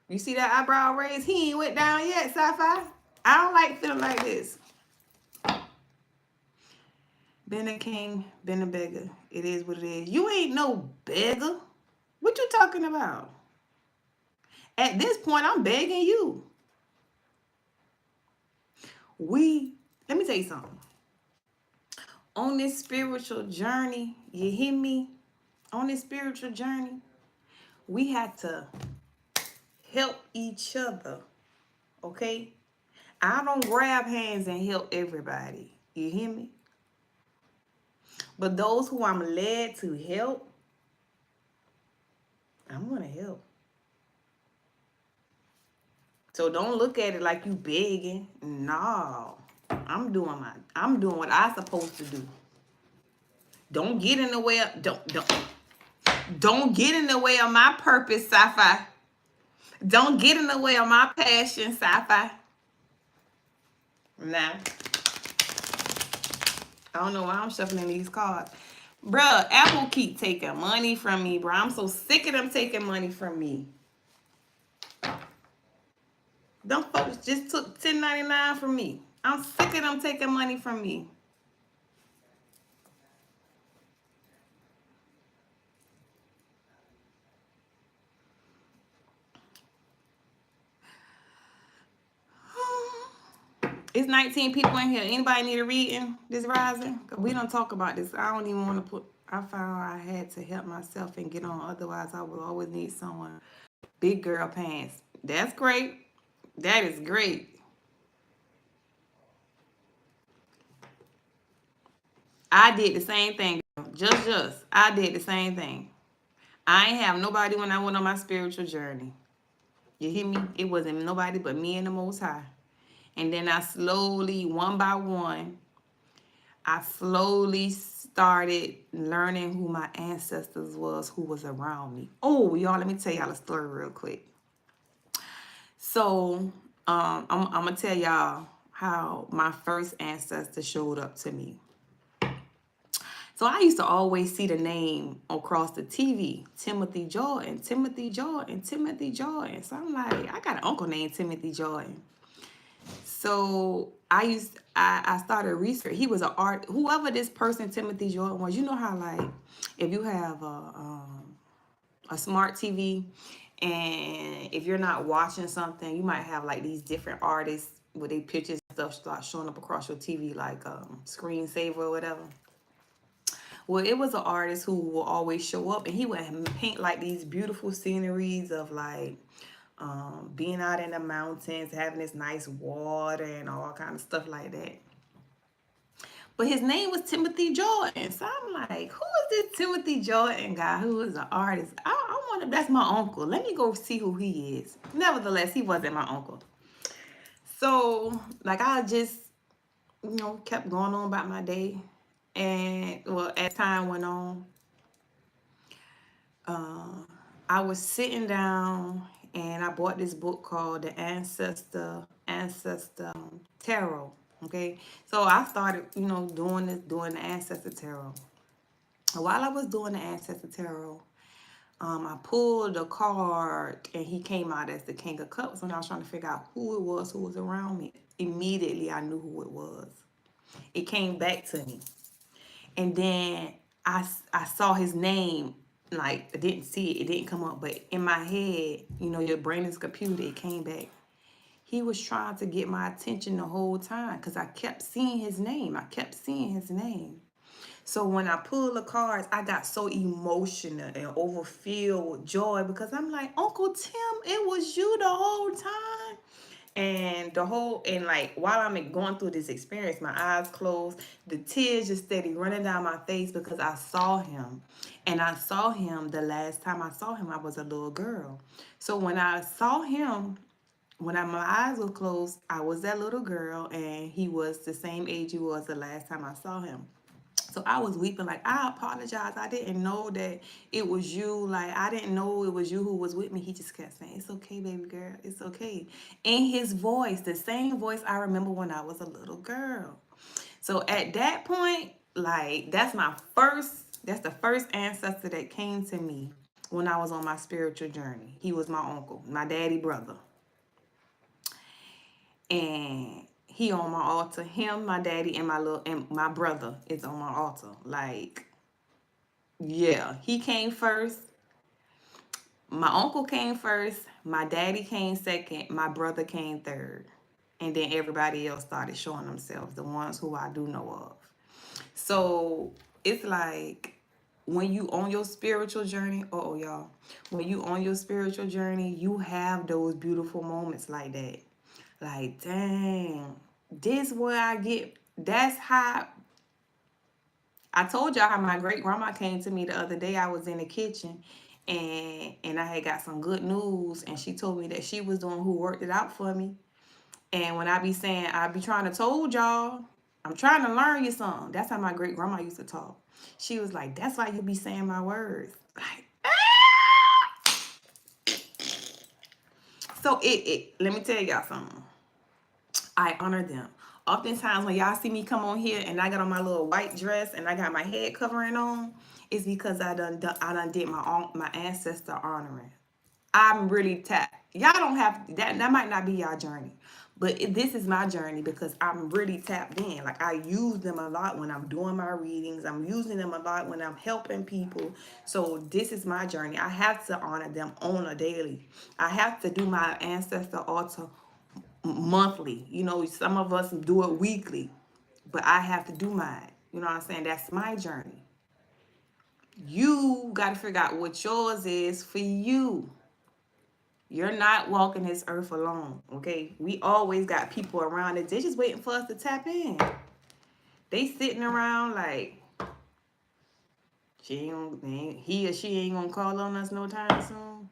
You see that eyebrow raise? He ain't went down yet, Sci-Fi. I don't like feeling like this. Been a king, been a beggar. It is what it is. You ain't no beggar. What you talking about? At this point, I'm begging you. Let me tell you something. On this spiritual journey, you hear me? On this spiritual journey, we have to help each other, okay? I don't grab hands and help everybody. You hear me? But those who I'm led to help, I'm going to help. So don't look at it like you begging. No. I'm doing what I'm supposed to do. Don't get in the way of don't get in the way of my purpose, Sci-Fi. Don't get in the way of my passion, Sci-Fi. Nah. I don't know why I'm shuffling these cards. Bruh, Apple keep taking money from me, bro. I'm so sick of them taking money from me. Them folks just took $10.99 from me. I'm sick of them taking money from me. It's 19 people in here. Anybody need a reading this rising? Cause we don't talk about this. I don't even want to put. I found I had to help myself and get on. Otherwise, I would always need someone. Big girl pants. That's great. That is great. I did the same thing. Just. I did the same thing. I ain't have nobody when I went on my spiritual journey. You hear me? It wasn't nobody but me and the Most High. And then I slowly, one by one, started learning who my ancestors was, who was around me. Oh, y'all, let me tell y'all a story real quick. So, I'm gonna tell y'all how my first ancestor showed up to me. So I used to always see the name across the TV, Timothy Jordan, Timothy Jordan, Timothy Jordan. So I'm like, I got an uncle named Timothy Jordan. So I started research. He was an art, whoever this person Timothy Jordan was. You know how like if you have a smart TV, and if you're not watching something, you might have like these different artists with their pictures and stuff start showing up across your TV, like screensaver or whatever. Well, it was an artist who will always show up, and he would paint like these beautiful sceneries of like being out in the mountains, having this nice water and all kind of stuff like that. But his name was Timothy Jordan. So I'm like, who is this Timothy Jordan guy who is an artist? I wonder if that's my uncle. Let me go see who he is. Nevertheless, he wasn't my uncle. So, like, I just, kept going on about my day. And, well, as time went on, I was sitting down and I bought this book called The Ancestor Tarot. Okay, so I started, doing the Ancestor Tarot. While I was doing the Ancestor Tarot, I pulled a card and he came out as the King of Cups. And I was trying to figure out who it was who was around me. Immediately, I knew who it was. It came back to me. And then I saw his name. Like, I didn't see it. It didn't come up. But in my head, your brain is a computer. It came back. He was trying to get my attention the whole time because I kept seeing his name. So when I pulled the cards, I got so emotional and overfilled with joy because I'm like, Uncle Tim, it was you the whole time. And like while I'm going through this experience, my eyes closed, the tears just steady running down my face because I saw him. And I saw him the last time I saw him, I was a little girl. So when I saw him, my eyes were closed, I was that little girl, and he was the same age he was the last time I saw him. So I was weeping like, I apologize. I didn't know that it was you. Like, I didn't know it was you who was with me. He just kept saying, it's okay, baby girl. It's okay. In his voice, the same voice I remember when I was a little girl. So at that point, like, that's the first ancestor that came to me when I was on my spiritual journey. He was my uncle, my daddy brother. And he on my altar. Him, my daddy, and my brother is on my altar. Like, yeah, he came first. My uncle came first. My daddy came second. My brother came third. And then everybody else started showing themselves, the ones who I do know of. So it's like when you on your spiritual journey, y'all, when you on your spiritual journey, you have those beautiful moments like that. Like, dang, this where I get, that's how, I told y'all how my great grandma came to me the other day. I was in the kitchen and I had got some good news, and she told me that she was the one who worked it out for me. And when I be saying, I be trying to told y'all, I'm trying to learn you something. That's how my great grandma used to talk. She was like, that's why you be saying my words. Like, so let me tell y'all something. I honor them. Oftentimes when y'all see me come on here and I got on my little white dress and I got my head covering on, it's because I done did my ancestor honoring. I'm really tapped. Y'all don't have that. That might not be y'all journey, but this is my journey because I'm really tapped in. Like, I use them a lot when I'm doing my readings. I'm using them a lot when I'm helping people. So this is my journey. I have to honor them on a daily. I have to do my ancestor altar monthly. Some of us do it weekly, but I have to do mine. You know what I'm saying? That's my journey. You got to figure out what yours is for you. You're not walking this earth alone, okay? We always got people around us. They're just waiting for us to tap in. They sitting around like, he or she ain't gonna call on us no time soon.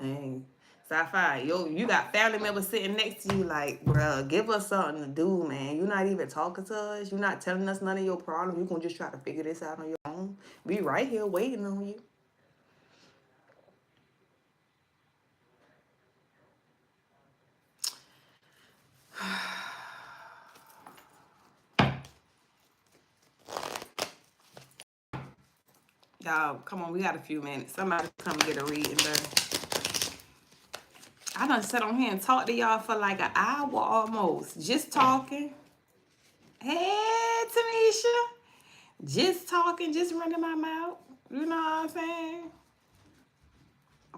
And Sci-fi, yo, you got family members sitting next to you like, bruh, give us something to do, man. You're not even talking to us. You're not telling us none of your problems. You're going to just try to figure this out on your own. We right here waiting on you. Y'all, come on, we got a few minutes. Somebody come get a reading done. I done sat on here and talked to y'all for like an hour almost. Just talking. Hey, Tamisha. Just talking, just running my mouth. You know what I'm saying?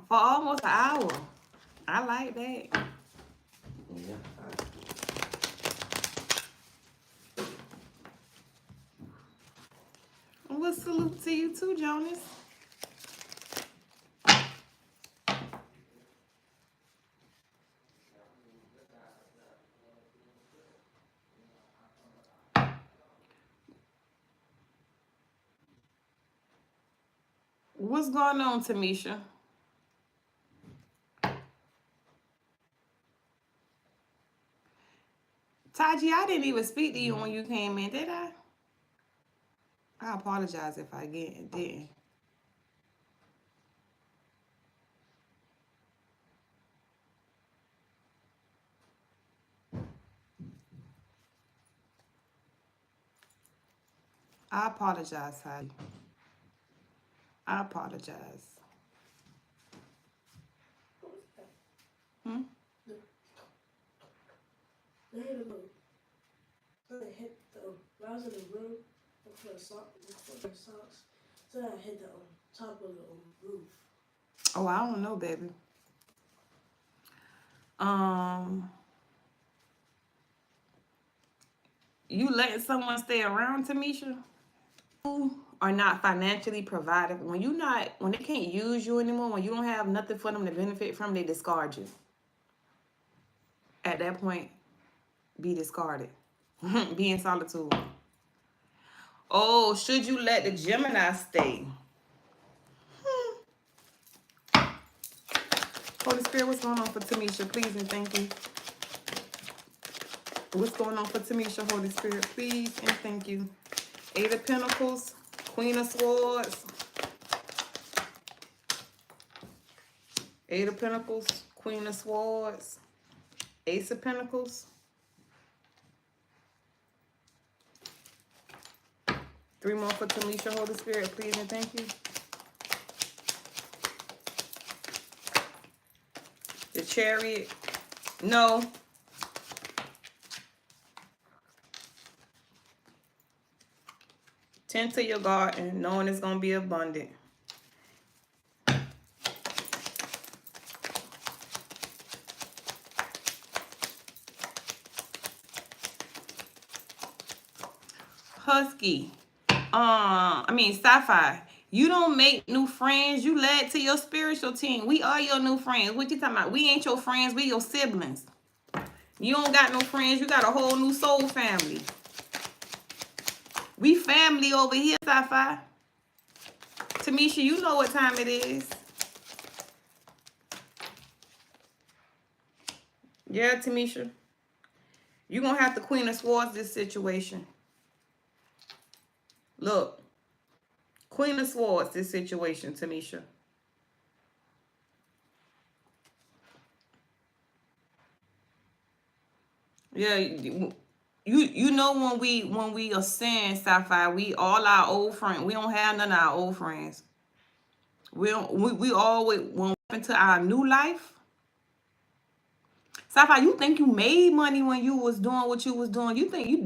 For almost an hour. I like that. Yeah. Well, salute to you too, Jonas. What's going on, Tamisha? Taji, I didn't even speak to you when you came in, did I? I apologize if I didn't. I apologize, Taji. I apologize. Hmm? They hit the roof. They hit the. I was in the room for the socks. So I hit the top of the roof. Oh, I don't know, baby. You letting someone stay around, Tamisha? You are not financially provided. When they can't use you anymore, when you don't have nothing for them to benefit from, they discard you. At that point, be discarded. Be in solitude. Oh, should you let the Gemini stay? Holy Spirit, what's going on for Tamisha? Please and thank you. What's going on for Tamisha, Holy Spirit? Please and thank you. Eight of Pentacles, Queen of Swords. Eight of Pentacles, Queen of Swords, Ace of Pentacles. Three more for Tamisha, Holy Spirit, please and thank you. The Chariot. No. Tend to your garden, knowing it's going to be abundant. Husky. Sci-fi. You don't make new friends. You led to your spiritual team. We are your new friends. What you talking about? We ain't your friends. We your siblings. You don't got no friends. You got a whole new soul family. We family over here, Sci-fi. Tamisha, you know what time it is. Yeah, Tamisha. You're going to have to Queen of Swords this situation. Look. Queen of Swords this situation, Tamisha. Yeah, you know when we ascend, Sci-fi, we all our old friends. We don't have none of our old friends. We always when we into our new life. Sci-fi, you think you made money when you was doing what you was doing?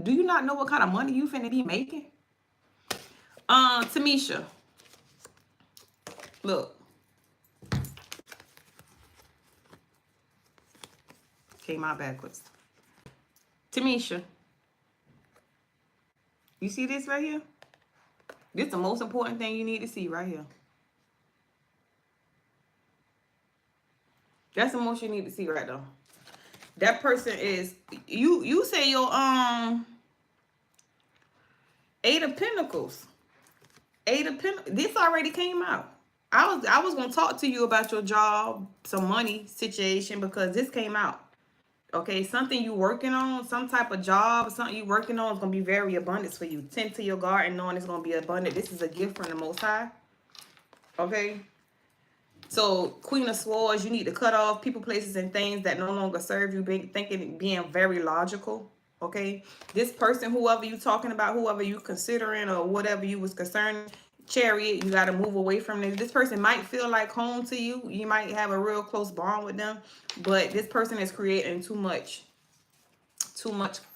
Do you not know what kind of money you finna be making? Tamisha. Look. Came out backwards. Tamisha. You see this right here? This is the most important thing you need to see right here. That's the most you need to see right now. That person is you say your Eight of Pentacles. Eight of Pentacles. This already came out. I was gonna talk to you about your job, some money situation, because this came out. Okay, something you working on, some type of job, something you working on is gonna be very abundant for you. Tend to your garden, knowing it's gonna be abundant. This is a gift from the Most High. Okay. So, Queen of Swords, you need to cut off people, places, and things that no longer serve you. Being very logical. Okay, this person, whoever you talking about, whoever you considering, or whatever you was concerned, Chariot, you got to move away from this. This person might feel like home to you. You might have a real close bond with them, but this person is creating too much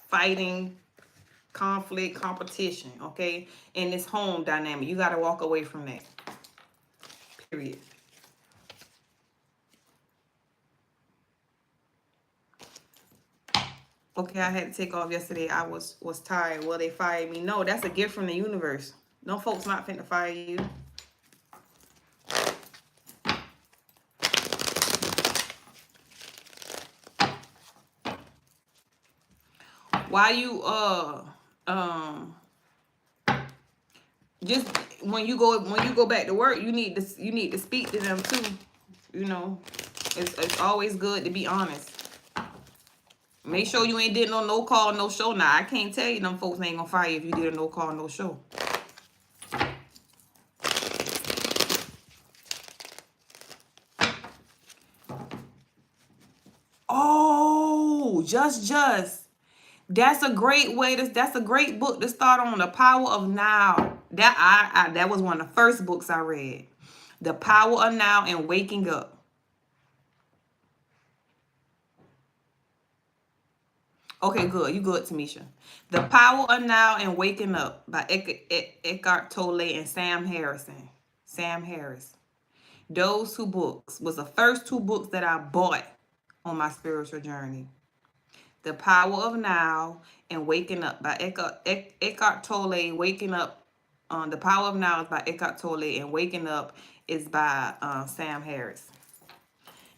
fighting, conflict, competition. Okay, in this home dynamic, you got to walk away from that. Period. Okay, I had to take off yesterday. I was tired. Well, they fired me. No, that's a gift from the universe. No folks not finna fire you. Why you just when you go back to work, you need to speak to them too. You know, it's always good to be honest. Make sure you ain't did no call, no show. Now I can't tell you them folks ain't gonna fire you if you did a no call, no show. Oh, just. That's a great way to. That's a great book to start on. The Power of Now. That was one of the first books I read. The Power of Now and Waking Up. Okay, good. You good, Tamisha. The Power of Now and Waking Up by Eckhart Tolle and Sam Harrison. Sam Harris. Those two books was the first two books that I bought on my spiritual journey. The Power of Now and Waking Up by Eckhart Tolle. Waking Up. The Power of Now is by Eckhart Tolle, and Waking Up is by Sam Harris.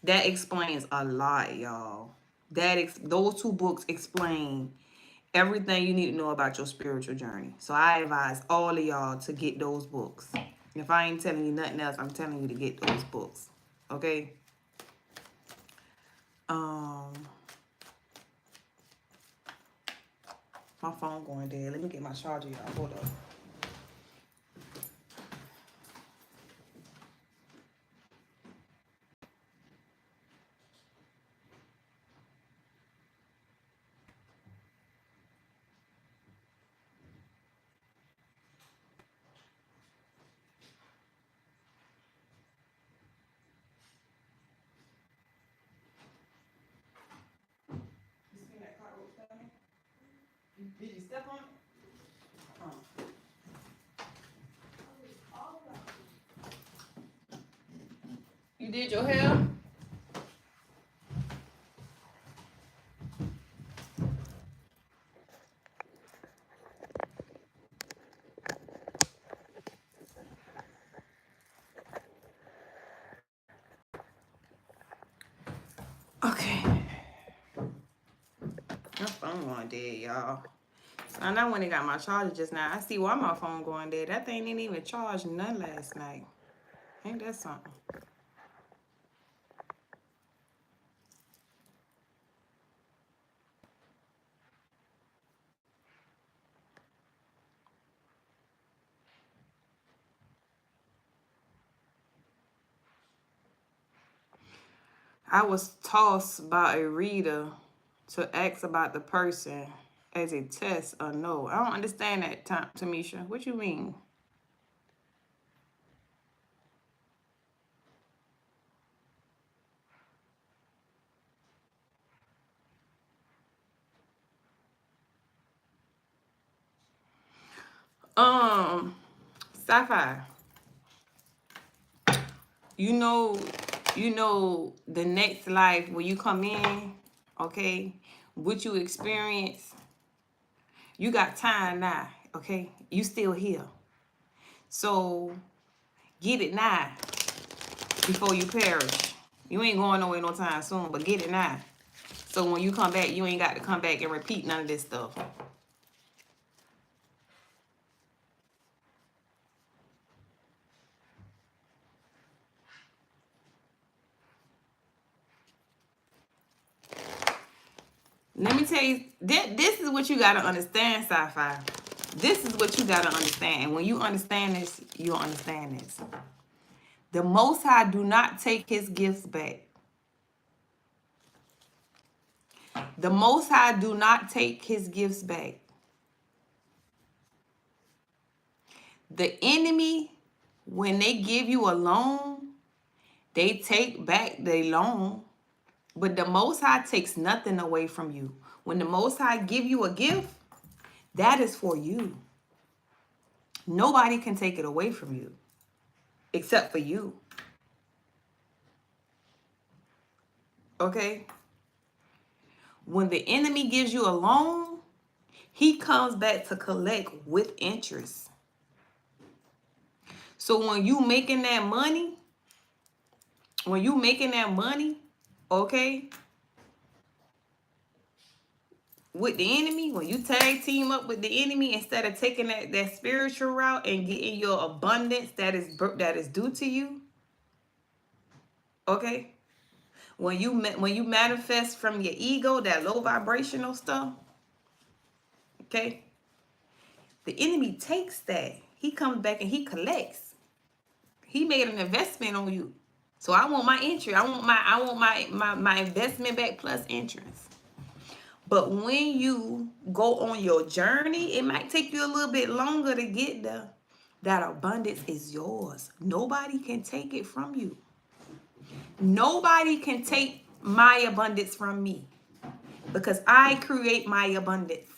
That explains a lot, y'all. Those two books explain everything you need to know about your spiritual journey. So I advise all of y'all to get those books. If I ain't telling you nothing else, I'm telling you to get those books. Okay? My phone going dead. Let me get my charger, y'all. Hold up. Did you step on it? You did your hair? Okay. My phone going dead, y'all. And I went and got my charger just now. I see why my phone going dead. That thing didn't even charge none last night. Ain't that something? I was tossed by a reader to ask about the person as a test or no. I don't understand that, Tamisha. What you mean? Sapphire. You know the next life when you come in, okay, what you experience, you got time now, okay? You still here. So get it now before you perish. You ain't going nowhere no time soon, but get it now. So when you come back, you ain't got to come back and repeat none of this stuff. Let me tell you, this is what you got to understand, sci-fi. This is what you got to understand. And when you understand this, you'll understand this. The Most High do not take his gifts back. The Most High do not take his gifts back. The enemy, when they give you a loan, they take back their loan. But the Most High takes nothing away from you. When the Most High give you a gift, that is for you. Nobody can take it away from you except for you. Okay? When the enemy gives you a loan, he comes back to collect with interest. So when you making that money, okay, with the enemy, when you tag team up with the enemy, instead of taking that spiritual route and getting your abundance that is due to you, okay, when you manifest from your ego, that low vibrational stuff, okay, the enemy takes that. He comes back and he collects. He made an investment on you. So I want my entry. I want my investment back plus interest. But when you go on your journey, it might take you a little bit longer to get there. That abundance is yours. Nobody can take it from you. Nobody can take my abundance from me because I create my abundance.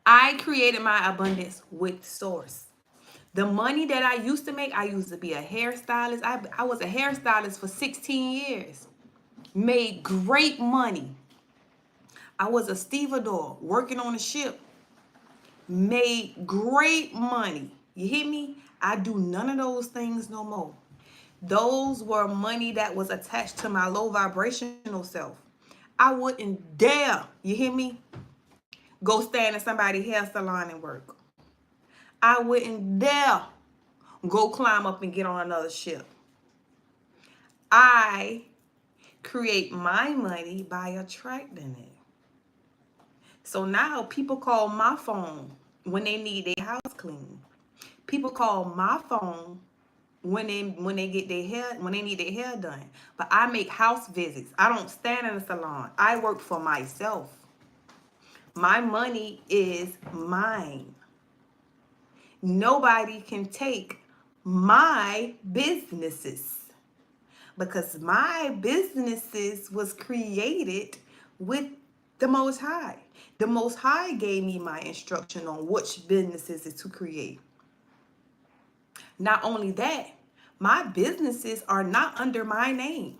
I created my abundance with source. The money that I used to make, I used to be a hairstylist. I was a hairstylist for 16 years. Made great money. I was a stevedore working on a ship. Made great money. You hear me? I do none of those things no more. Those were money that was attached to my low vibrational self. I wouldn't dare, you hear me, go stand in somebody's hair salon and work. I wouldn't dare go climb up and get on another ship. I create my money by attracting it. So now people call my phone when they need their house cleaned. People call my phone when they get their hair, when they need their hair done. But I make house visits. I don't stand in a salon. I work for myself. My money is mine. Nobody can take my businesses because my businesses was created with the Most High. The Most High gave me my instruction on which businesses is to create. Not only that, my businesses are not under my name.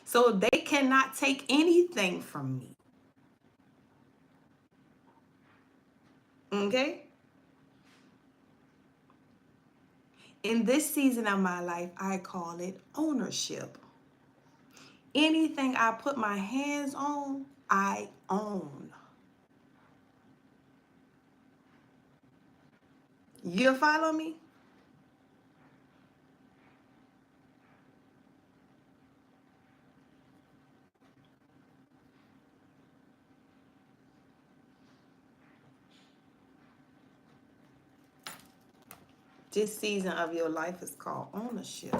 So they cannot take anything from me. Okay? In this season of my life, I call it ownership. Anything I put my hands on, I own. You follow me? This season of your life is called ownership.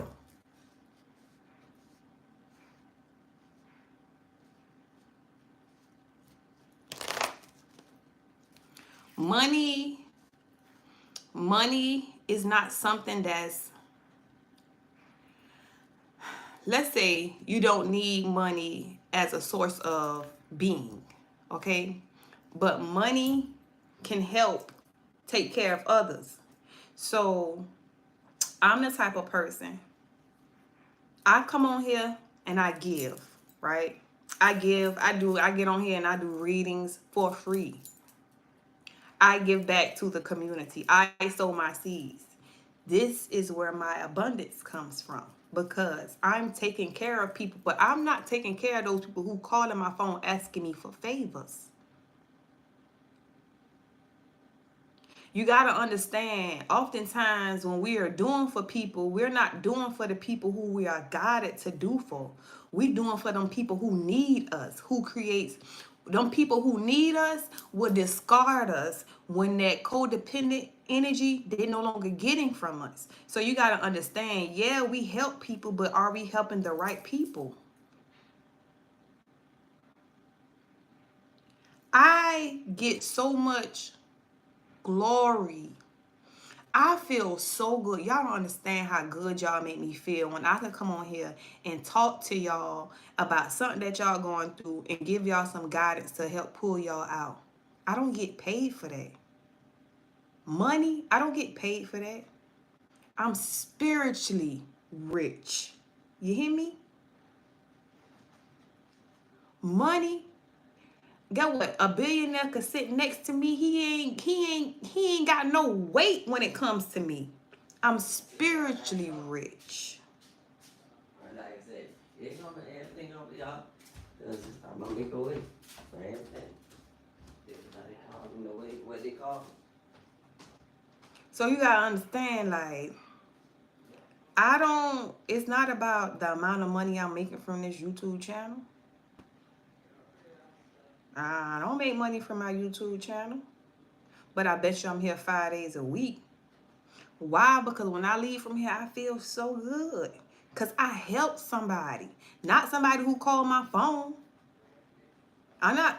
Money is not something that's, let's say you don't need money as a source of being, okay? But money can help take care of others. So I'm the type of person, I come on here and I give, right? I get on here and I do readings for free. I give back to the community. I sow my seeds. This is where my abundance comes from because I'm taking care of people, but I'm not taking care of those people who call in my phone asking me for favors. You got to understand, oftentimes when we are doing for people, we're not doing for the people who we are guided to do for. We doing for them people who need us, who creates them people who need us will discard us when that codependent energy they're no longer getting from us. So you got to understand, yeah, we help people, but are we helping the right people? I get so much glory. I feel so good. Y'all don't understand how good y'all make me feel when I can come on here and talk to y'all about something that y'all going through and give y'all some guidance to help pull y'all out. I don't get paid for that. Money, I don't get paid for that. I'm spiritually rich. You hear me? Money. Get what? A billionaire could sit next to me. He ain't got no weight when it comes to me. I'm spiritually rich. Like I said, it's gonna everything gonna be off. Cause I'm gonna make a way for everything. Everybody call them the way what they call. So you gotta understand, like, it's not about the amount of money I'm making from this YouTube channel. I don't make money from my YouTube channel, but I bet you I'm here 5 days a week. Why? Because when I leave from here, I feel so good. Because I helped somebody, not somebody who called my phone. I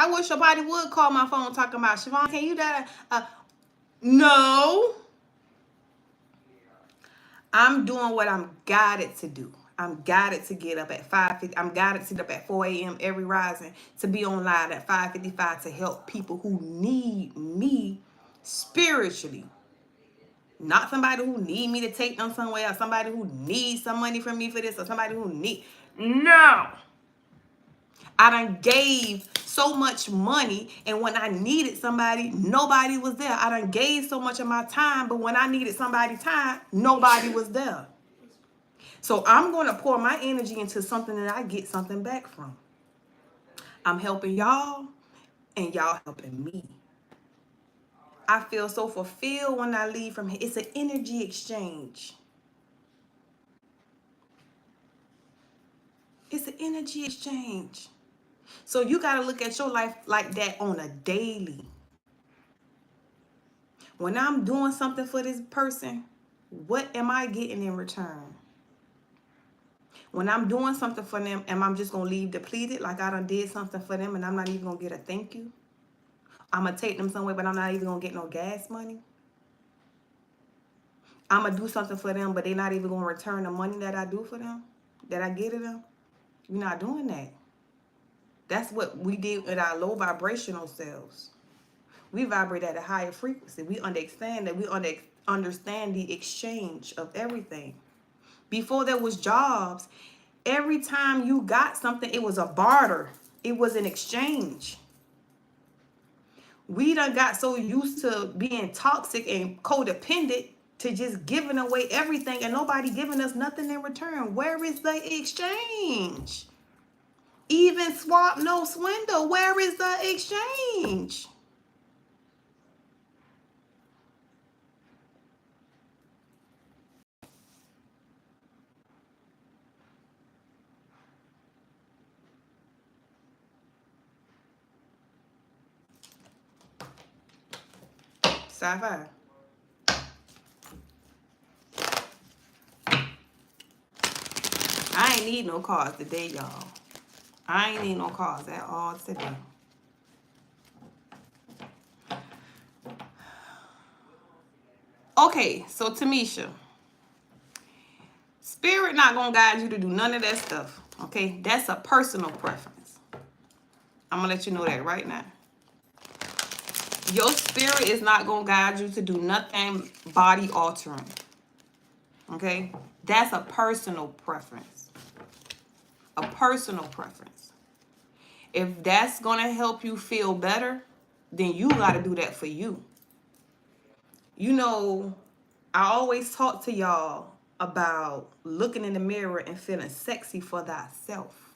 wish somebody would call my phone talking about, Siobhan, can you that? No. I'm doing what I'm guided to do. I'm guided to get up at 5:50. I'm guided to get up at 4 a.m. every rising to be on live at 5:55 to help people who need me spiritually. Not somebody who need me to take them somewhere, or somebody who needs some money from me for this, or somebody who need. No. I done gave so much money, and when I needed somebody, nobody was there. I done gave so much of my time, but when I needed somebody's time, nobody was there. So I'm going to pour my energy into something that I get something back from. I'm helping y'all, and y'all helping me. I feel so fulfilled when I leave from here. It's an energy exchange. It's an energy exchange. So you got to look at your life like that on a daily. When I'm doing something for this person, what am I getting in return? When I'm doing something for them, am I just going to leave depleted like I done did something for them and I'm not even going to get a thank you? I'm going to take them somewhere, but I'm not even going to get no gas money? I'm going to do something for them, but they're not even going to return the money that I do for them, that I give to them? You're not doing that. That's what we did with our low vibrational selves. We vibrate at a higher frequency. We understand that. We understand the exchange of everything. Before there was jobs, every time you got something, it was a barter. It was an exchange. We done got so used to being toxic and codependent to just giving away everything and nobody giving us nothing in return. Where is the exchange? Even swap, no swindle. Where is the exchange? Sci-fi. I ain't need no cars today, y'all. I ain't need no cars at all today. Okay, so Tamisha, spirit not gonna guide you to do none of that stuff. Okay, that's a personal preference. I'm gonna let you know that right now. Your spirit is not gonna guide you to do nothing body altering. Okay, that's a personal preference. A personal preference. If that's gonna help you feel better, then you gotta do that for you. You know, I always talk to y'all about looking in the mirror and feeling sexy for thyself.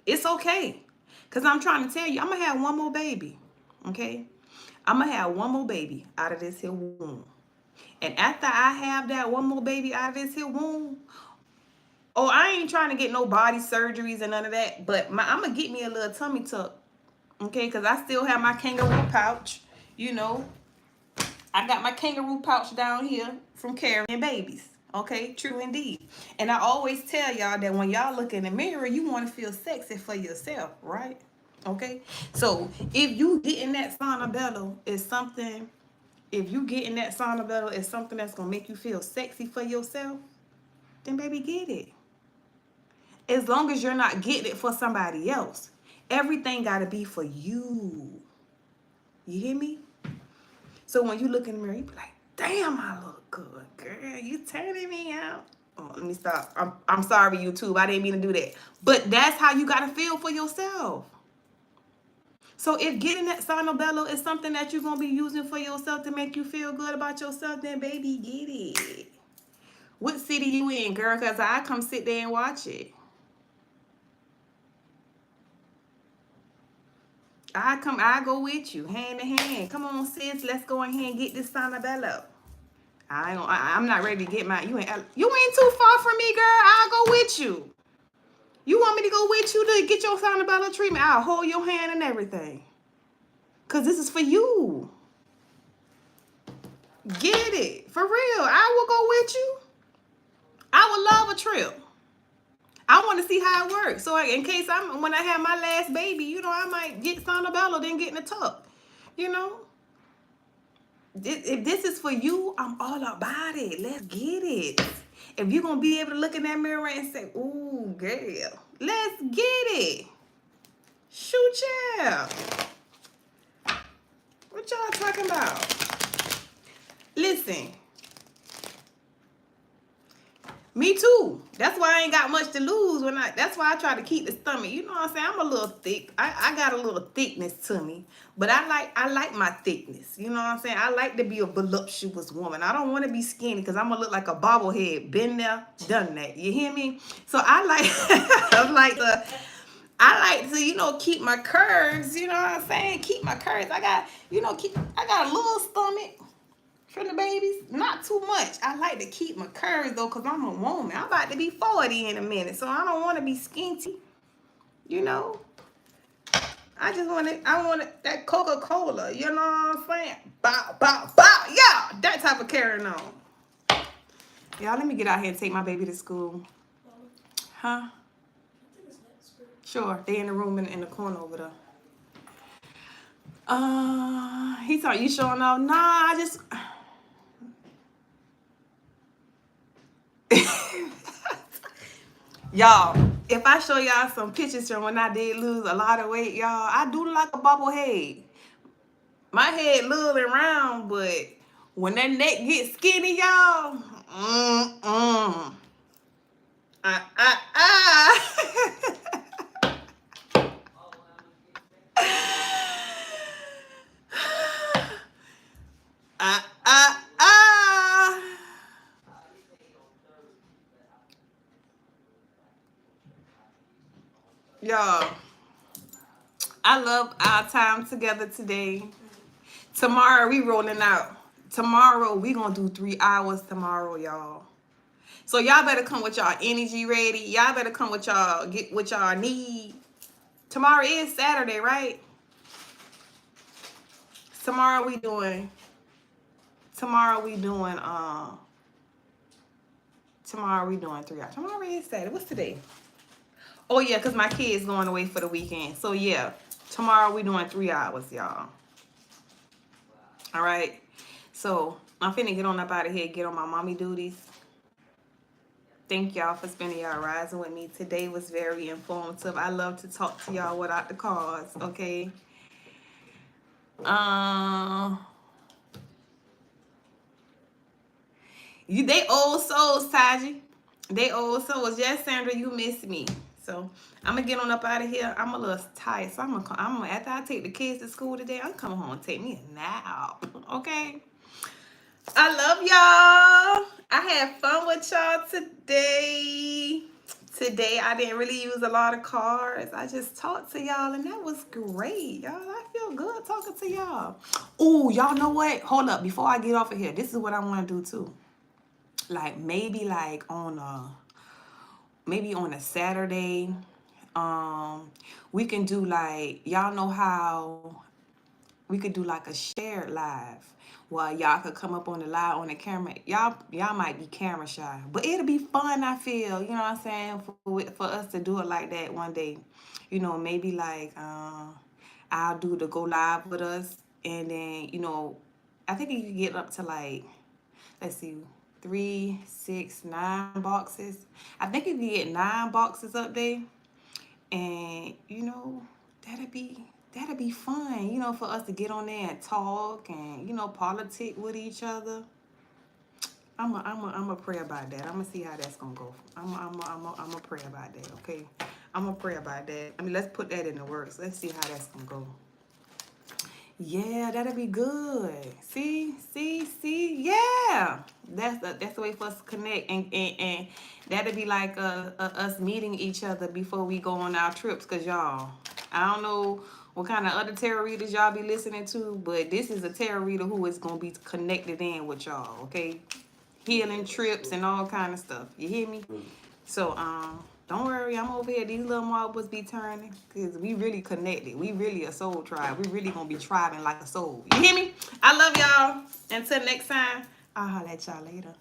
It's okay. Because I'm trying to tell you, I'm going to have one more baby. Okay? I'm going to have one more baby out of this here womb. And after I have that one more baby out of this here womb, oh, I ain't trying to get no body surgeries and none of that, but I'm going to get me a little tummy tuck, okay? Because I still have my kangaroo pouch, you know. I got my kangaroo pouch down here from carrying babies, okay? True indeed. And I always tell y'all that when y'all look in the mirror, you want to feel sexy for yourself, right? Okay? So if you getting that sauna bello is something, if you getting that sauna bello is something that's going to make you feel sexy for yourself, then baby, get it. As long as you're not getting it for somebody else. Everything got to be for you. You hear me? So when you look in the mirror, you be like, damn, I look good, girl. You turning me out. Oh, let me stop. I'm sorry, YouTube. I didn't mean to do that. But that's how you got to feel for yourself. So if getting that sauna bello is something that you're going to be using for yourself to make you feel good about yourself, then baby, get it. What city you in, girl? Because I come sit there and watch it. I go with you, hand in hand. Come on, sis, let's go ahead and get this sauna bello. I'm not ready to get my, you ain't too far from me, girl. I'll go with you. You want me to go with you to get your sauna bello treatment? I'll hold your hand and everything. Because this is for you. Get it. For real. I will go with you. I would love a trip. I want to see how it works. So in case when I have my last baby, you know, I might get sauna bello, then get in the tub. You know? If this is for you, I'm all about it. Let's get it. If you're going to be able to look in that mirror and say, ooh, girl, let's get it. Shoot, yeah. What y'all talking about? Listen. Me too. That's why I ain't got much to lose that's why I try to keep the stomach. You know what I'm saying? I'm a little thick. I got a little thickness to me. But I like my thickness. You know what I'm saying? I like to be a voluptuous woman. I don't want to be skinny because I'm gonna look like a bobblehead. Been there, done that. You hear me? So I like to, you know, keep my curves, you know what I'm saying? Keep my curves. I got a little stomach. From the babies, not too much. I like to keep my curves though, cause I'm a woman. I'm about to be 40 in a minute, so I don't want to be skinty. You know, I want that Coca-Cola. You know what I'm saying? Bow, bow, bow. Yeah, that type of carrying on. Y'all, let me get out here and take my baby to school. Huh? Sure. They in the room in the corner over there. He thought you showing off. Nah, I just. Y'all, if I show y'all some pictures from when I did lose a lot of weight, y'all, I do like a bubble head. My head little and round, but when that neck gets skinny, y'all, Y'all, I love our time together today. Tomorrow we rolling out. Tomorrow we gonna do 3 hours tomorrow, y'all. So y'all better come with y'all energy ready. Y'all better come with y'all, get what y'all need. Tomorrow is Saturday, right? Tomorrow we doing 3 hours. Tomorrow is Saturday. What's today? Oh yeah, because my kid's going away for the weekend. So yeah, tomorrow we doing 3 hours, y'all. All right. So I'm finna get on up out of here, get on my mommy duties. Thank y'all for spending y'all rising with me. Today was very informative. I love to talk to y'all without the cause, okay? They old souls, Taji. They old souls. Yes, Sandra, you missed me. So I'm gonna get on up out of here. I'm a little tired, so I'm gonna after I take the kids to school today, I'm coming home and take me a nap. Okay. I love y'all. I had fun with y'all today. today. I didn't really use a lot of cards. I just talked to y'all, and that was great, y'all. I feel good talking to y'all. Oh, y'all know what? Hold up. Before I get off of here, this is what I want to do too. Like maybe like on a Saturday, we can do like, y'all know how we could do like a shared live. Well, y'all could come up on the live on the camera. Y'all might be camera shy, but it'll be fun. I feel, you know what I'm saying, for us to do it like that one day. You know, maybe like I'll do the go live with us, and then I think you can get up to like, let's see, 3, 6, 9 boxes. I think if you get 9 boxes up there, and that'd be fun, for us to get on there and talk and politic with each other. I'm a pray about that. I'm gonna see how that's gonna go. I'm a pray about that. Okay, I'm gonna pray about that. I mean, let's put that in the works. Let's see how that's gonna go. Yeah, that'll be good. See. Yeah, that's the way for us to connect, and that'll be like us meeting each other before we go on our trips. Cause y'all, I don't know what kind of other tarot readers y'all be listening to, but this is a tarot reader who is gonna be connected in with y'all. Okay, healing trips and all kind of stuff. You hear me? So don't worry, I'm over here. These little marbles be turning, because we really connected. We really a soul tribe. We really gonna be tribing like a soul. You hear me? I love y'all. Until next time, I'll holler at y'all later.